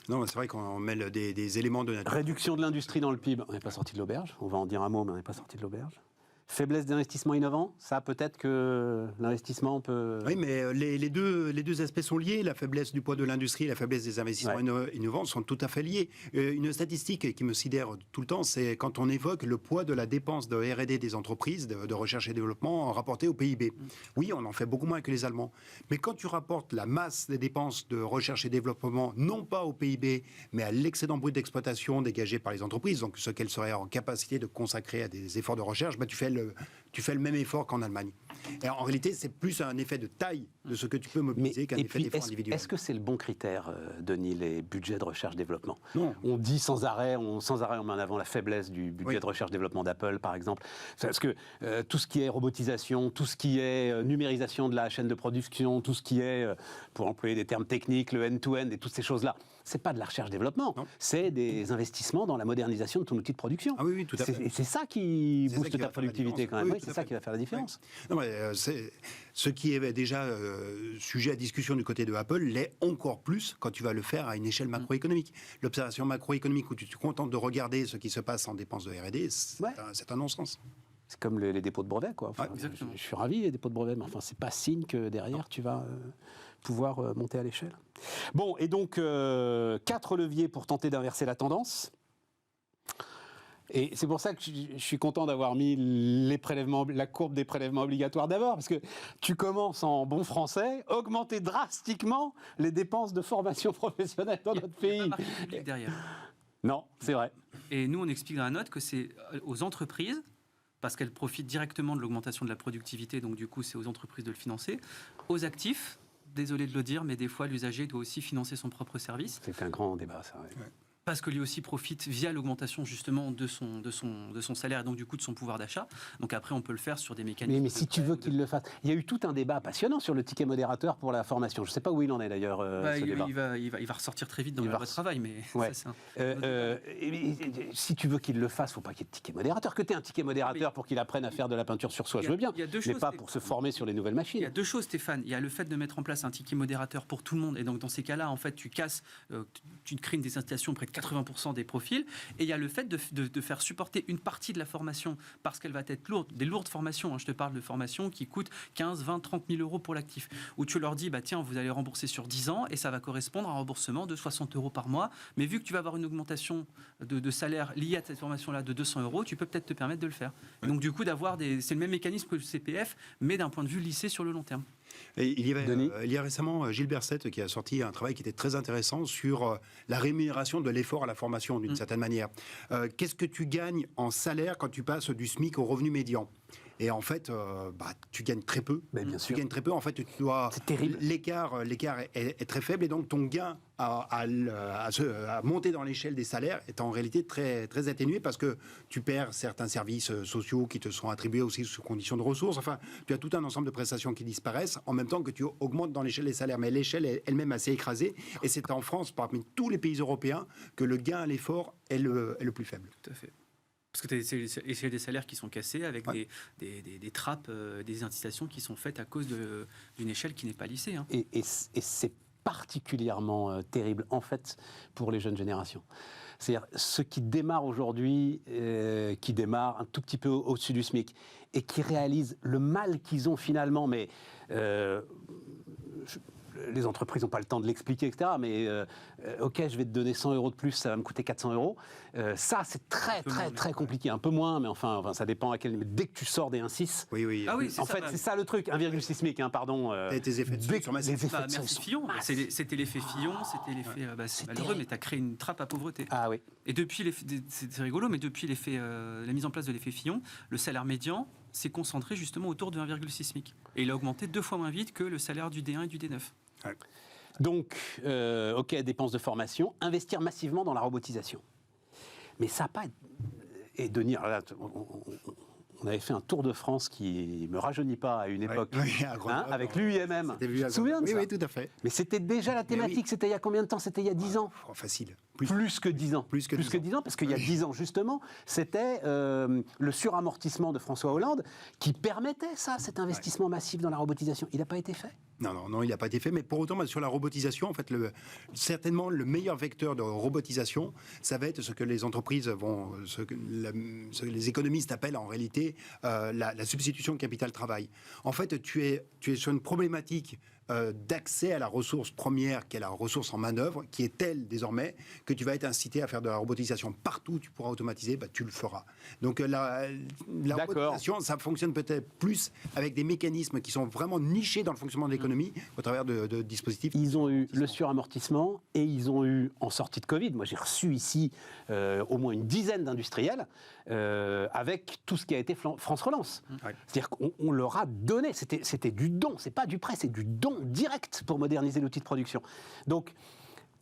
Non, c'est vrai qu'on mêle des éléments de nature. Réduction de l'industrie dans le PIB, on n'est pas sorti de l'auberge. On va en dire un mot, mais on n'est pas sorti de l'auberge. Faiblesse d'investissement innovant, ça peut-être que l'investissement peut... Oui, mais les deux aspects sont liés. La faiblesse du poids de l'industrie et la faiblesse des investissements innovants sont tout à fait liés. Une statistique qui me sidère tout le temps, c'est quand on évoque le poids de la dépense de R&D des entreprises, de recherche et développement, rapporté au PIB. Oui, on en fait beaucoup moins que les Allemands. Mais quand tu rapportes la masse des dépenses de recherche et développement, non pas au PIB, mais à l'excédent brut d'exploitation dégagé par les entreprises, donc ce qu'elles seraient en capacité de consacrer à des efforts de recherche, tu fais le même effort qu'en Allemagne. Et en réalité, c'est plus un effet de taille de ce que tu peux mobiliser qu'un effet d'effort individuel. Est-ce que c'est le bon critère, Denis, les budgets de recherche-développement ? Non. On dit sans arrêt, on met en avant la faiblesse du budget de recherche-développement d'Apple, par exemple. Parce que tout ce qui est robotisation, tout ce qui est numérisation de la chaîne de production, tout ce qui est, pour employer des termes techniques, le end-to-end et toutes ces choses-là, c'est pas de la recherche-développement, c'est des investissements dans la modernisation de ton outil de production. Ah oui, tout à fait. Et c'est ça qui booste ta productivité quand même. Oui, c'est ça qui va faire la différence. Oui. Non, mais, ce qui est déjà sujet à discussion du côté de Apple l'est encore plus quand tu vas le faire à une échelle macroéconomique. L'observation macroéconomique où tu te contentes de regarder ce qui se passe en dépenses de R&D, c'est un non-sens. C'est comme les dépôts de brevets, quoi. Enfin, je suis ravi, les dépôts de brevets, mais enfin, c'est pas signe que derrière, tu vas pouvoir monter à l'échelle. Bon, et donc, 4 leviers pour tenter d'inverser la tendance. Et c'est pour ça que je suis content d'avoir mis la courbe des prélèvements obligatoires d'abord, parce que tu commences en bon français, augmenter drastiquement les dépenses de formation professionnelle dans notre pays. Il n'y a pas marché public derrière. Non, c'est vrai. Et nous, on explique dans la note que c'est aux entreprises, parce qu'elles profitent directement de l'augmentation de la productivité, donc du coup, c'est aux entreprises de le financer, aux actifs, désolé de le dire, mais des fois, l'usager doit aussi financer son propre service. C'est un grand débat, ça. Ouais. Parce que lui aussi profite via l'augmentation justement de son salaire et donc du coup de son pouvoir d'achat. Donc après, on peut le faire sur des mécanismes. Mais si tu veux qu'il le fasse, il y a eu tout un débat passionnant sur le ticket modérateur pour la formation. Je ne sais pas où il en est d'ailleurs. Il va ressortir très vite dans le travail, mais ouais. ça, c'est si tu veux qu'il le fasse, il ne faut pas qu'il y ait de ticket modérateur. Que tu aies un ticket modérateur pour qu'il apprenne à faire de la peinture sur soie, je veux bien. Mais pas pour se former sur les nouvelles machines. Il y a deux choses, Stéphane. Il y a le fait de mettre en place un ticket modérateur pour tout le monde. Et donc dans ces cas-là, en fait, tu casses, tu crées une désincitation près de 80% des profils, et il y a le fait de faire supporter une partie de la formation parce qu'elle va être lourde, des lourdes formations, hein, je te parle de formations qui coûtent 15, 20, 30 000 euros pour l'actif, où tu leur dis, tiens, vous allez rembourser sur 10 ans, et ça va correspondre à un remboursement de 60 euros par mois, mais vu que tu vas avoir une augmentation de salaire liée à cette formation-là de 200 euros, tu peux peut-être te permettre de le faire. Et donc du coup, c'est le même mécanisme que le CPF, mais d'un point de vue lycée sur le long terme. Et il y a récemment Gilles Berset qui a sorti un travail qui était très intéressant sur la rémunération de l'effort à la formation d'une certaine manière. Qu'est-ce que tu gagnes en salaire quand tu passes du SMIC au revenu médian ? Et en fait, tu gagnes très peu. Bien sûr. Tu gagnes très peu. En fait, tu dois. C'est terrible. L'écart est très faible, et donc ton gain à monter dans l'échelle des salaires est en réalité très, très atténué, parce que tu perds certains services sociaux qui te sont attribués aussi sous conditions de ressources. Enfin, tu as tout un ensemble de prestations qui disparaissent en même temps que tu augmentes dans l'échelle des salaires. Mais l'échelle est elle-même assez écrasée. Et c'est en France, parmi tous les pays européens, que le gain à l'effort est le plus faible. Tout à fait. Parce que c'est des salaires qui sont cassés avec des trappes, des incitations qui sont faites à cause d'une échelle qui n'est pas lissée. Hein. Et c'est particulièrement terrible, en fait, pour les jeunes générations. C'est-à-dire ceux qui démarrent aujourd'hui, qui démarrent un tout petit peu au-dessus du SMIC, et qui réalisent le mal qu'ils ont finalement, mais... les entreprises n'ont pas le temps de l'expliquer, etc. Mais ok, je vais te donner 100 euros de plus, ça va me coûter 400 euros. Ça, c'est très compliqué. Un peu moins, mais enfin ça dépend à quel niveau. Dès que tu sors des 1,6... Oui. Ah oui, en fait, c'est ça le truc. 1,6 SMIC, pardon. Et tes effets de seuil sur Merci Fillon. C'était l'effet Fillon, c'était l'effet... c'est malheureux, mais tu as créé une trappe à pauvreté. Ah oui. Et depuis, c'est rigolo, mais depuis la mise en place de l'effet Fillon, le salaire médian s'est concentré justement autour de 1,6 SMIC. Et il a augmenté 2 fois moins vite que le salaire du D1 et du D9. Ouais. Donc, ok, dépenses de formation, investir massivement dans la robotisation. Mais ça n'a pas... Et Denis, là, on avait fait un tour de France qui ne me rajeunit pas à une époque, avec l'UIMM. Tu te souviens de ça ? Oui, tout à fait. Mais c'était déjà la thématique, c'était il y a combien de temps ? C'était il y a 10 ans. Facile. Plus que 10 ans. Plus que 10 ans, parce qu'il y a 10 ans, justement, c'était le suramortissement de François Hollande qui permettait ça, cet investissement massif dans la robotisation. Il n'a pas été fait ? Non, il n'a pas été fait. Mais pour autant, sur la robotisation, en fait, certainement le meilleur vecteur de robotisation, ça va être ce que les entreprises ce que les économistes appellent en réalité la substitution capital-travail. En fait, tu es sur une problématique d'accès à la ressource première, qui est la ressource en main-d'œuvre, qui est telle désormais que tu vas être incité à faire de la robotisation partout où tu pourras automatiser, tu le feras. Donc la robotisation, ça fonctionne peut-être plus avec des mécanismes qui sont vraiment nichés dans le fonctionnement de l'économie au travers de dispositifs. Ils ont eu le suramortissement et ils ont eu, en sortie de Covid, moi j'ai reçu ici au moins une dizaine d'industriels avec tout ce qui a été France Relance. Ouais. C'est-à-dire qu'on leur a donné, c'était du don, c'est pas du prêt, c'est du don direct pour moderniser l'outil de production. Donc,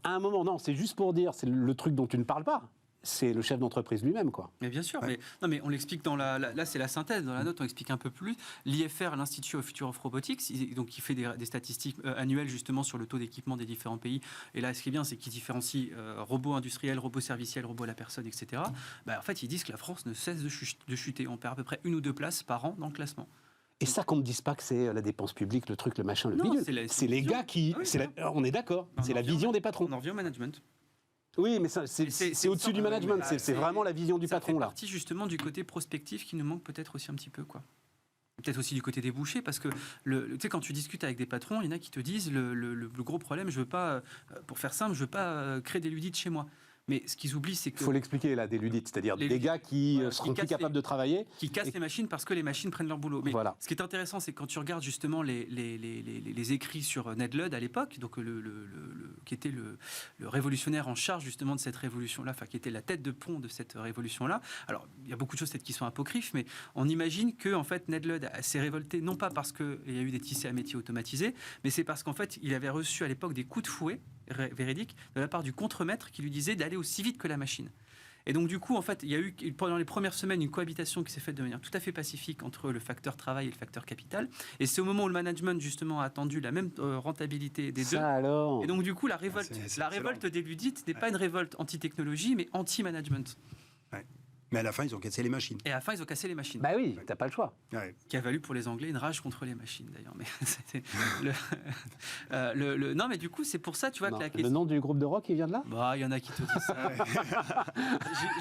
à un moment, non, c'est juste pour dire, c'est le truc dont tu ne parles pas. C'est le chef d'entreprise lui-même, quoi. Mais bien sûr, ouais. mais on l'explique là, c'est la synthèse. Dans la note, on explique un peu plus. L'IFR, l'Institut of Future of Robotics, donc qui fait des statistiques annuelles justement sur le taux d'équipement des différents pays. Et là, ce qui est bien, c'est qu'ils différencient robots industriels, robots serviciels, robots à la personne, etc. En fait, ils disent que la France ne cesse de chuter. On perd à peu près 1 ou 2 places par an dans le classement. Et ça, qu'on ne me dise pas que c'est la dépense publique, le truc, le machin, le bidule. C'est les gars qui... on est d'accord, c'est la vision des patrons. On en revient au management. Oui, mais c'est au-dessus du management, c'est vraiment la vision du patron, là. Ça fait partie justement du côté prospectif qui nous manque peut-être aussi un petit peu, quoi. Peut-être aussi du côté des bouchers, parce que tu sais, quand tu discutes avec des patrons, il y en a qui te disent le gros problème, je veux pas, pour faire simple, je veux pas créer des ludites chez moi. Mais ce qu'ils oublient, c'est que... Il faut l'expliquer là, des ludites, c'est-à-dire Les des gars qui voilà, seront qui plus cassent capables de travailler. qui cassent les machines parce que les machines prennent leur boulot. Mais Voilà. ce qui est intéressant, c'est quand tu regardes justement les écrits sur Ned Ludd à l'époque, donc qui était le révolutionnaire en charge justement de cette révolution-là, enfin qui était la tête de pont de cette révolution-là. Alors, il y a beaucoup de choses peut-être qui sont apocryphes, mais on imagine que en fait Ned Ludd s'est révolté non pas parce qu'il y a eu des tissés à métier automatisés, mais c'est parce qu'en fait il avait reçu à l'époque des coups de fouet véridiques de la part du contremaître qui lui disait d'aller aussi vite que la machine. Et donc du coup, en fait, il y a eu pendant les premières semaines une cohabitation qui s'est faite de manière tout à fait pacifique entre le facteur travail et le facteur capital. Et c'est au moment où le management justement a attendu la même rentabilité des deux. Alors. Et donc du coup, la révolte excellent. des ludites n'est pas une révolte anti-technologie, mais anti-management. Ouais. Mais à la fin, ils ont cassé les machines. Et à la fin, ils ont cassé les machines. Bah oui, t'as pas le choix. Ouais. Qui a valu pour les Anglais une rage contre les machines d'ailleurs. Mais c'était non, mais du coup, c'est pour ça, tu vois, Non, que la le question. nom du groupe de rock, il vient de là. Bah, il y en a qui te disent ça.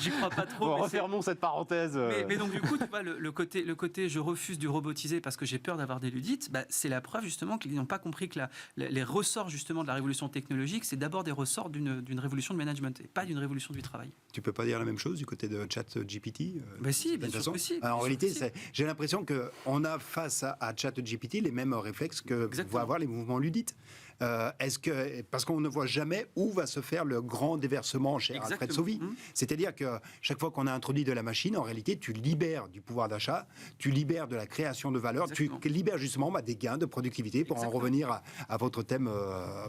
J'y crois pas trop. Bon, mais refermons cette parenthèse. mais donc du coup, tu vois, le côté je refuse du robotisé parce que j'ai peur d'avoir des ludites, bah, c'est la preuve justement qu'ils n'ont pas compris que les ressorts justement de la révolution technologique, c'est d'abord des ressorts d'une révolution de management et pas d'une révolution du travail. Tu peux pas dire la même chose du côté de ChatGPT Bah si, bien sûr que si. En réalité, j'ai l'impression qu'on a face à ChatGPT les mêmes réflexes que vont avoir les mouvements ludites. Parce qu'on ne voit jamais où va se faire le grand déversement chez Alfred Sauvy. C'est-à-dire que chaque fois qu'on a introduit de la machine, en réalité, tu libères du pouvoir d'achat, tu libères de la création de valeur, tu libères justement des gains de productivité pour en revenir à votre thème,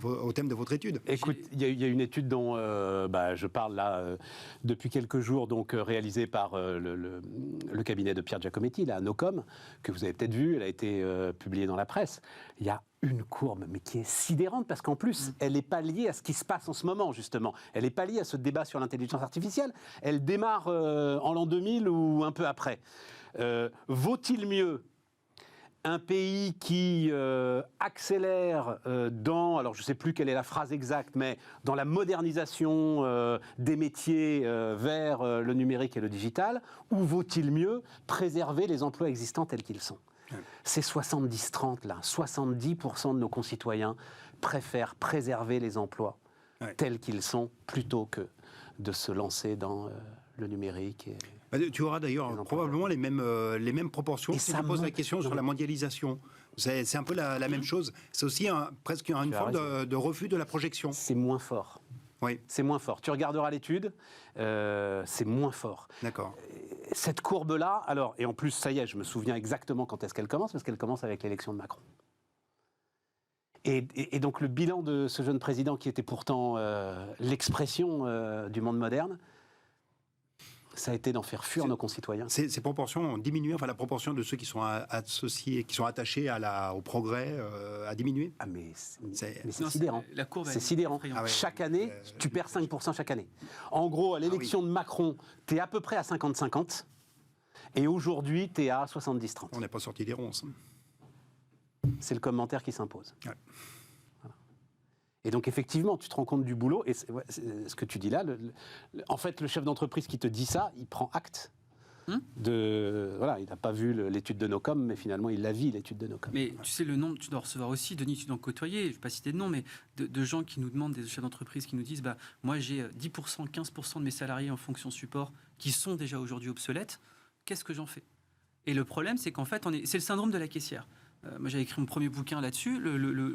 au thème de votre étude. Écoute, il y a une étude dont je parle là depuis quelques jours, donc réalisée par le cabinet de Pierre Giacometti, là, à Nocom, que vous avez peut-être vu, elle a été publiée dans la presse. Il y a une courbe, mais qui est sidérante, parce qu'en plus, elle n'est pas liée à ce qui se passe en ce moment, justement. Elle n'est pas liée à ce débat sur l'intelligence artificielle. Elle démarre en l'an 2000 ou un peu après. Vaut-il mieux un pays qui accélère alors je ne sais plus quelle est la phrase exacte, mais dans la modernisation des métiers vers le numérique et le digital, ou vaut-il mieux préserver les emplois existants tels qu'ils sont ? C'est 70-30 là. 70% de nos concitoyens préfèrent préserver les emplois tels qu'ils sont plutôt que de se lancer dans le numérique. Tu auras d'ailleurs probablement les mêmes proportions si tu poses la question sur la mondialisation. C'est un peu la même chose. C'est aussi presque une forme de refus de la projection. C'est moins fort. Oui. C'est moins fort. Tu regarderas l'étude, c'est moins fort. D'accord. Cette courbe-là, alors, et en plus, ça y est, je me souviens exactement quand est-ce qu'elle commence, parce qu'elle commence avec l'élection de Macron. Et donc le bilan de ce jeune président qui était pourtant l'expression du monde moderne, ça a été d'en faire fuir nos concitoyens. Ces proportions ont diminué, enfin la proportion de ceux qui sont associés, qui sont attachés au progrès a diminué. Ah mais c'est Non, sidérant. la courbe, C'est sidérant. Ah ouais, chaque année, tu perds 5% chaque année. En gros, à l'élection de Macron, tu es à peu près à 50-50. Et aujourd'hui, tu es à 70-30. On n'est pas sorti des ronces. C'est le commentaire qui s'impose. Ouais. Voilà. Et donc, effectivement, tu te rends compte du boulot. Et c'est ce que tu dis là, en fait, le chef d'entreprise qui te dit ça, il prend acte. Voilà, il n'a pas vu l'étude de Nocom, mais finalement, il la vit, l'étude de Nocom. Mais tu sais, le nombre, tu dois recevoir aussi, Denis, tu dois en côtoyer, je ne vais pas citer de nom, mais de gens qui nous demandent, des chefs d'entreprise qui nous disent moi, j'ai 10%, 15% de mes salariés en fonction support qui sont déjà aujourd'hui obsolètes. Qu'est-ce que j'en fais ? Et le problème, c'est qu'en fait, c'est le syndrome de la caissière. Moi, j'avais écrit mon premier bouquin là-dessus.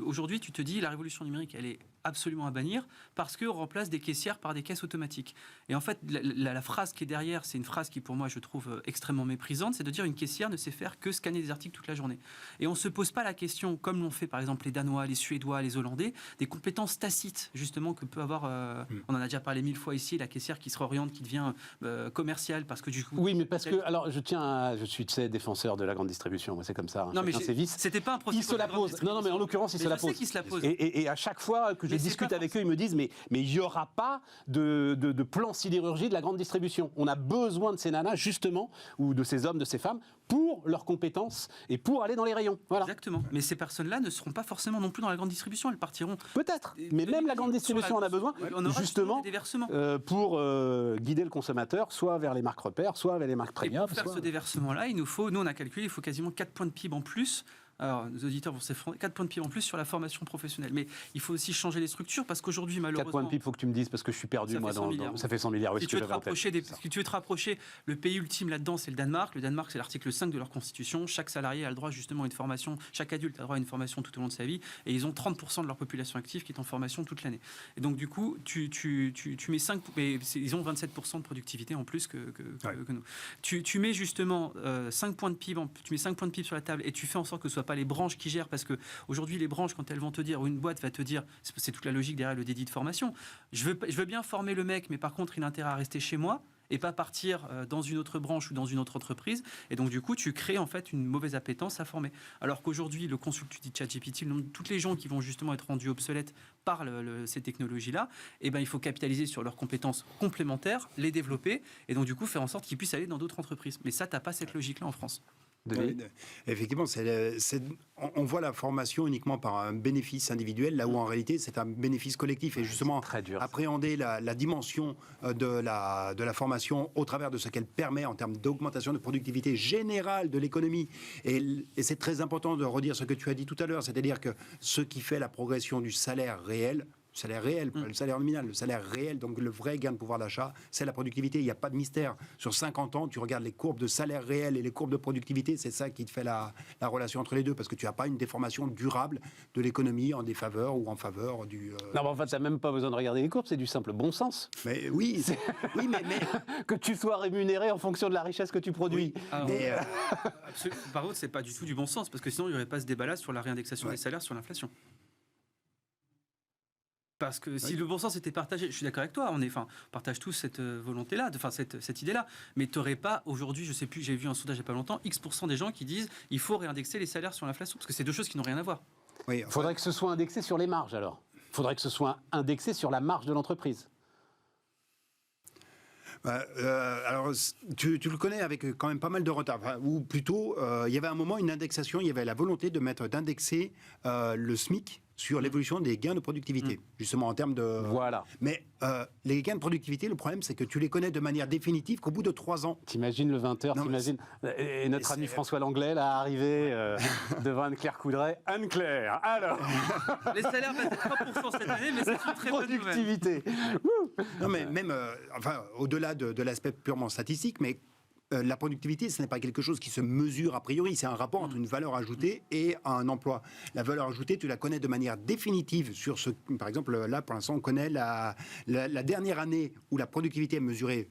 Aujourd'hui, tu te dis, la révolution numérique, elle est absolument à bannir parce qu'on remplace des caissières par des caisses automatiques. Et en fait, la phrase qui est derrière, c'est une phrase qui, pour moi, je trouve extrêmement méprisante, c'est de dire une caissière ne sait faire que scanner des articles toute la journée. Et on ne se pose pas la question, comme l'ont fait par exemple les Danois, les Suédois, les Hollandais, des compétences tacites, justement, que peut avoir, on en a déjà parlé 1000 fois ici, la caissière qui se réoriente, qui devient commerciale, parce que du coup... Oui, mais parce que, alors, je suis, tu sais, défenseur de la grande distribution, moi, c'est comme ça, non, mais ses vices. C'était pas un procès. Il se la pose. Non, mais en l'occurrence, il se la pose. Je sais qu'il se la pose. Et à chaque fois que je discute avec eux, ils me disent mais il n'y aura pas de plan sidérurgie de la grande distribution. On a besoin de ces nanas, justement, ou de ces hommes, de ces femmes, pour leurs compétences et pour aller dans les rayons. Voilà. Exactement. Mais ces personnes-là ne seront pas forcément non plus dans la grande distribution. Elles partiront. Peut-être. Mais même la grande distribution en a besoin, justement, pour guider le consommateur, soit vers les marques repères, soit vers les marques premium. Et pour faire ce déversement-là, nous, on a calculé, il faut quasiment 4 points de PIB en plus Alors, nos auditeurs vont s'effondrer. 4 points de PIB en plus sur la formation professionnelle. Mais il faut aussi changer les structures parce qu'aujourd'hui, malheureusement. 4 points de PIB, il faut que tu me dises parce que je suis perdu, moi, ça fait 100 milliards. Oui, si tu veux te rapprocher, le pays ultime là-dedans, c'est le Danemark. Le Danemark, c'est l'article 5 de leur constitution. Chaque salarié a le droit justement à une formation, chaque adulte a le droit à une formation tout au long de sa vie. Et ils ont 30% de leur population active qui est en formation toute l'année. Et donc, du coup, tu mets 5. Mais ils ont 27% de productivité en plus que nous. Tu mets justement 5 points de PIB, tu mets 5 points de PIB sur la table et tu fais en sorte que ce ne soit pas les branches qui gèrent, parce qu'aujourd'hui, les branches, quand elles vont te dire, ou une boîte va te dire, c'est toute la logique derrière le dédit de formation, je veux bien former le mec, mais par contre, il a intérêt à rester chez moi et pas partir dans une autre branche ou dans une autre entreprise. Et donc, du coup, tu crées en fait une mauvaise appétence à former. Alors qu'aujourd'hui, le consultant du ChatGPT, toutes les gens qui vont justement être rendus obsolètes par ces technologies-là, eh ben, il faut capitaliser sur leurs compétences complémentaires, les développer, et donc, du coup, faire en sorte qu'ils puissent aller dans d'autres entreprises. Mais ça, tu n'as pas cette logique-là en France. Effectivement, on voit la formation uniquement par un bénéfice individuel, là où en réalité c'est un bénéfice collectif. Et justement, appréhender la dimension de la formation au travers de ce qu'elle permet en termes d'augmentation de productivité générale de l'économie. Et c'est très important de redire ce que tu as dit tout à l'heure, c'est-à-dire que ce qui fait la progression du salaire réel, pas le salaire nominal, le salaire réel, donc le vrai gain de pouvoir d'achat, c'est la productivité. Il n'y a pas de mystère. Sur 50 ans, tu regardes les courbes de salaire réel et les courbes de productivité, c'est ça qui te fait la relation entre les deux, parce que tu n'as pas une déformation durable de l'économie en défaveur ou en faveur du... Non, mais en fait, tu n'as même pas besoin de regarder les courbes, c'est du simple bon sens. Mais oui, mais... que tu sois rémunéré en fonction de la richesse que tu produis. Oui. Alors, par contre, ce n'est pas du tout du bon sens, parce que sinon, il n'y aurait pas ce débat-là sur la réindexation des salaires sur l'inflation. Parce que si le bon sens était partagé, je suis d'accord avec toi, on partage tous cette volonté-là, cette idée-là, mais tu n'aurais pas, aujourd'hui, je ne sais plus, j'ai vu un sondage il n'y a pas longtemps, X% des gens qui disent il faut réindexer les salaires sur l'inflation, parce que c'est deux choses qui n'ont rien à voir. Oui, il faudrait que ce soit indexé sur les marges, alors. Il faudrait que ce soit indexé sur la marge de l'entreprise. Alors, tu le connais avec quand même pas mal de retard. Ou plutôt, il y avait un moment une indexation, il y avait la volonté d'indexer le SMIC sur l'évolution des gains de productivité, justement en termes de... Voilà. Mais les gains de productivité, le problème, c'est que tu les connais de manière définitive qu'au bout de 3 ans. T'imagines le 20h, t'imagines... Et notre ami François Langlais, là, arrivé devant Anne-Claire Coudray. Anne-Claire, alors les salaires baissent de 3% cette année, mais c'est une très bonne nouvelle. Productivité. Non, mais même, au-delà de l'aspect purement statistique, mais la productivité, ce n'est pas quelque chose qui se mesure a priori, c'est un rapport entre une valeur ajoutée et un emploi. La valeur ajoutée, tu la connais de manière définitive sur ce... Par exemple, là, pour l'instant, on connaît la dernière année où la productivité est mesurée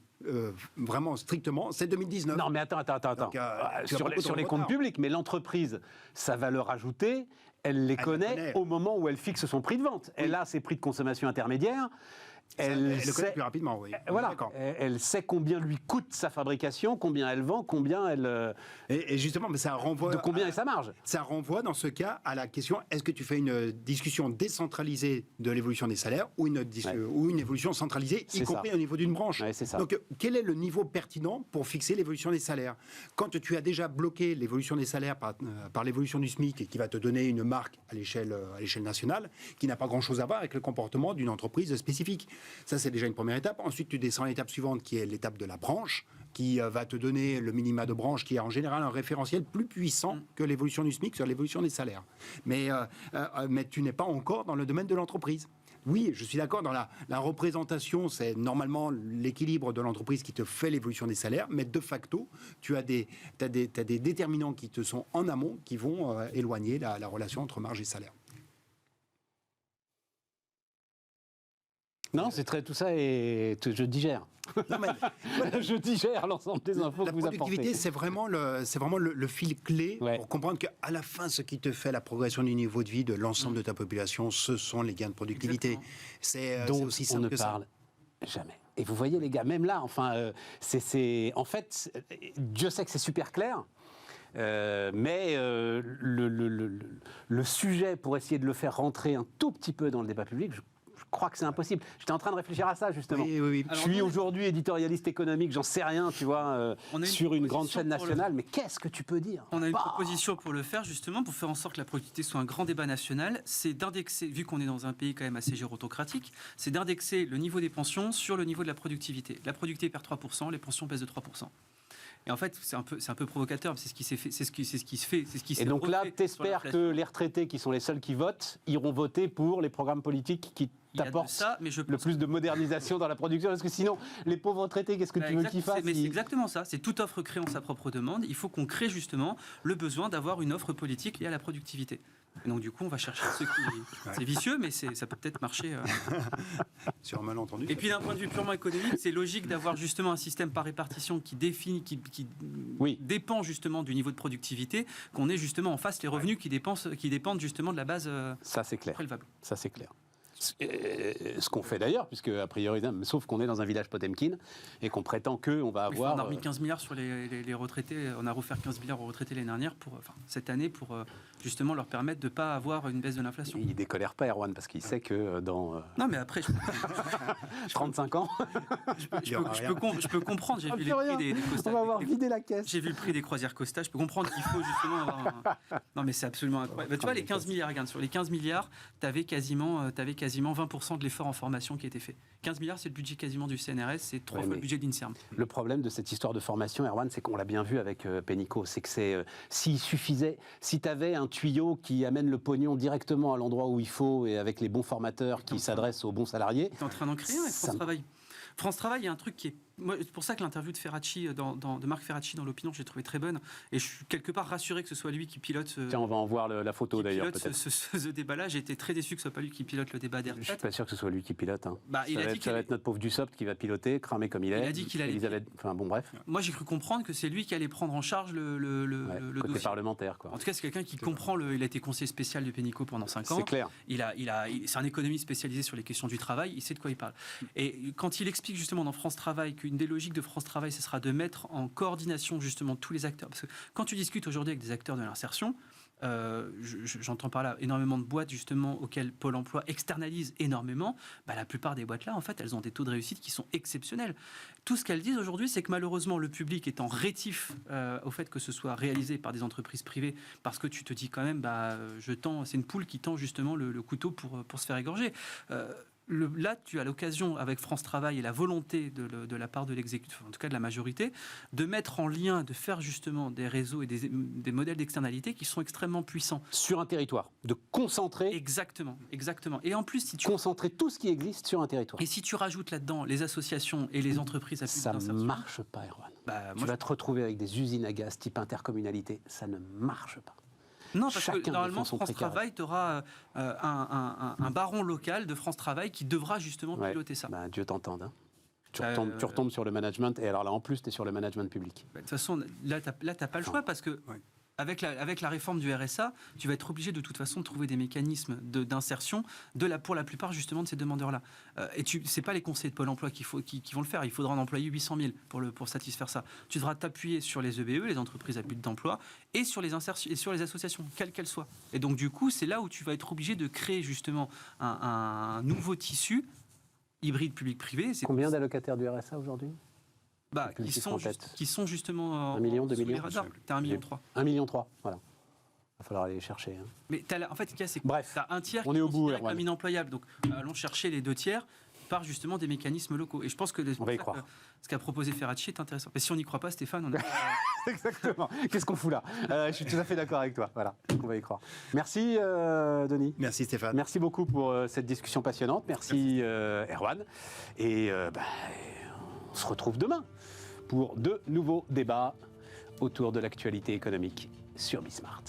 vraiment strictement, c'est 2019. Non, mais attends. Donc, sur les comptes publics, mais l'entreprise, sa valeur ajoutée, elle les connaît au moment où elle fixe son prix de vente. Oui. Elle a ses prix de consommation intermédiaires. Elle le connaît plus rapidement, oui. Voilà. Elle sait combien lui coûte sa fabrication, combien elle vend, combien elle... Et justement, mais ça renvoie... De combien est sa marge. Ça renvoie, dans ce cas, à la question, est-ce que tu fais une discussion décentralisée de l'évolution des salaires ou une évolution centralisée, y compris au niveau d'une branche. Ouais, c'est ça. Donc, quel est le niveau pertinent pour fixer l'évolution des salaires? Quand tu as déjà bloqué l'évolution des salaires par l'évolution du SMIC et qui va te donner une marque à l'échelle nationale, qui n'a pas grand-chose à voir avec le comportement d'une entreprise spécifique. Ça, c'est déjà une première étape. Ensuite, tu descends à l'étape suivante, qui est l'étape de la branche, qui va te donner le minima de branche, qui est en général un référentiel plus puissant que l'évolution du SMIC sur l'évolution des salaires. Mais tu n'es pas encore dans le domaine de l'entreprise. Oui, je suis d'accord, dans la représentation, c'est normalement l'équilibre de l'entreprise qui te fait l'évolution des salaires, mais de facto, tu as des déterminants qui te sont en amont, qui vont éloigner la relation entre marge et salaire. Non, c'est tout ça et je digère. Non, mais, voilà. Je digère l'ensemble des infos que vous apportez. La productivité, c'est vraiment le fil clé pour comprendre qu'à la fin, ce qui te fait la progression du niveau de vie de l'ensemble de ta population, ce sont les gains de productivité. C'est aussi simple que ça. On ne parle jamais. Et vous voyez, les gars, même là, en fait, Dieu sait que c'est super clair. Mais le sujet, pour essayer de le faire rentrer un tout petit peu dans le débat public, je crois que c'est impossible. J'étais en train de réfléchir à ça, justement. Oui. Je suis aujourd'hui éditorialiste économique, j'en sais rien, tu vois, sur une grande chaîne nationale, mais qu'est-ce que tu peux dire? On a une proposition pour le faire, justement, pour faire en sorte que la productivité soit un grand débat national, c'est d'indexer, vu qu'on est dans un pays quand même assez gérotocratique, c'est d'indexer le niveau des pensions sur le niveau de la productivité. La productivité perd 3%, les pensions baissent de 3%. Et en fait, c'est un peu provocateur, c'est ce qui s'est fait, c'est ce qui se fait, c'est ce qui s'est Et donc là, refait sur t'espères l'inflation. que les retraités, qui sont les seuls qui votent, iront voter pour les programmes politiques qui Il y a de t'apportent ça, mais je le pense plus de modernisation dans la production, parce que sinon, les pauvres retraités, qu'est-ce que tu veux qu'ils fassent? Mais c'est exactement ça. C'est toute offre créant sa propre demande. Il faut qu'on crée justement le besoin d'avoir une offre politique liée à la productivité. Et donc du coup, on va chercher ceux qui... C'est vicieux, mais ça peut peut-être marcher. Sur un malentendu. Et puis d'un point de vue purement économique, c'est logique d'avoir justement un système par répartition qui définit, qui Oui. dépend justement du niveau de productivité, qu'on ait justement en face les revenus qui dépendent justement de la base Ça, c'est clair. prélevable. Ça, c'est clair. Ce qu'on fait d'ailleurs, puisque a priori, sauf qu'on est dans un village Potemkin et qu'on prétend qu'on va Oui, avoir. on a remis 15 milliards sur les retraités, on a refait 15 milliards aux retraités l'année dernière, cette année, pour justement leur permettre de ne pas avoir une baisse de l'inflation. Il décolère pas, Erwan, parce qu'il sait que dans Non, mais après, 35 ans, je peux comprendre, j'ai on vu fait les rien. prix des on Costa. va avoir vidé la caisse. J'ai vu le prix des croisières Costa, je peux comprendre qu'il faut justement avoir Non, mais c'est absolument incroyable. Bah, tu vois, les 15 milliards, regarde, sur les 15 milliards, tu avais quasiment 20% de l'effort en formation qui était fait. 15 milliards, c'est le budget quasiment du CNRS, c'est 3 fois le budget de l'INSERM. Le problème de cette histoire de formation, Erwan, c'est qu'on l'a bien vu avec Pénicaud, c'est que s'il suffisait, si tu avais un tuyau qui amène le pognon directement à l'endroit où il faut et avec les bons formateurs qui s'adressent aux bons salariés. Tu es en train d'en créer avec France Travail. France Travail, il y a un truc qui est... Moi, c'est pour ça que l'interview de Ferracci, de Marc Ferracci dans l'Opinion, j'ai trouvé très bonne. Et je suis quelque part rassuré que ce soit lui qui pilote ce... Tiens, on va en voir la photo d'ailleurs, peut-être. Ce débat-là. J'ai été très déçu que ce soit pas lui qui pilote le débat des Je suis retraites. pas sûr que ce soit lui qui pilote. Hein. Bah, il a dit ça va être notre pauvre Dussopt qui va piloter, cramé comme il est. Il a dit qu'il allait... Elisabeth... Enfin bon, bref. Moi, j'ai cru comprendre que c'est lui qui allait prendre en charge le Côté dossier. parlementaire, quoi. En tout cas, c'est quelqu'un qui comprend il a été conseiller spécial de Pénicaud pendant 5 ans. C'est clair. C'est un économiste spécialisé sur les questions du travail. Il sait de quoi il parle. Et quand il explique justement dans France Travail qu'une des logiques de France Travail, ce sera de mettre en coordination justement tous les acteurs. Parce que quand tu discutes aujourd'hui avec des acteurs de l'insertion, j'entends par là énormément de boîtes justement auxquelles Pôle emploi externalise énormément. Bah, la plupart des boîtes là, en fait, elles ont des taux de réussite qui sont exceptionnels. Tout ce qu'elles disent aujourd'hui, c'est que malheureusement le public étant rétif au fait que ce soit réalisé par des entreprises privées, parce que tu te dis quand même, c'est une poule qui tend justement le couteau pour se faire égorger. Là, tu as l'occasion, avec France Travail et la volonté de la part de l'exécutif, en tout cas de la majorité, de mettre en lien, de faire justement des réseaux et des modèles d'externalité qui sont extrêmement puissants. Sur un territoire, de concentrer. Exactement. Et en plus, si tu concentrer tout ce qui existe sur un territoire. Et si tu rajoutes là-dedans les associations et les entreprises à but d'insertion, ça ne marche pas, Erwan. Tu vas te retrouver avec des usines à gaz type intercommunalité. Ça ne marche pas. Non, parce que normalement, France Travail, tu auras un baron local de France Travail qui devra justement piloter ça. Dieu t'entende. Hein. Tu retombes sur le management, et alors là, en plus, tu es sur le management public. De toute façon, là, tu n'as pas le choix, parce que avec la réforme du RSA, tu vas être obligé de toute façon de trouver des mécanismes d'insertion pour la plupart justement de ces demandeurs-là. Et c'est pas les conseillers de Pôle emploi qui vont le faire. Il faudra en employer 800 000 pour satisfaire ça. Tu devras t'appuyer sur les EBE, les entreprises à but d'emploi, et sur les insertions, et sur les associations, quelles qu'elles soient. Et donc du coup, c'est là où tu vas être obligé de créer justement un nouveau tissu hybride public-privé. Combien d'allocataires du RSA aujourd'hui ? Qui sont justement 1 million, 2 sous les millions. radars. T'as 1,3 million. 1,3 million, voilà. Il va falloir aller les chercher. Hein. Mais en fait, c'est bref, t'as un tiers on qui est est au bout, considéré comme inemployable. Donc, allons chercher les 2 tiers par justement des mécanismes locaux. Et je pense que on va y croire. Ce qu'a proposé Ferracci est intéressant. Mais si on n'y croit pas, Stéphane, on a... Exactement. Qu'est-ce qu'on fout là ? Je suis tout à fait d'accord avec toi. Voilà, on va y croire. Merci, Denis. Merci, Stéphane. Merci beaucoup pour cette discussion passionnante. Merci, Erwan. Et on se retrouve demain pour de nouveaux débats autour de l'actualité économique sur Bismart.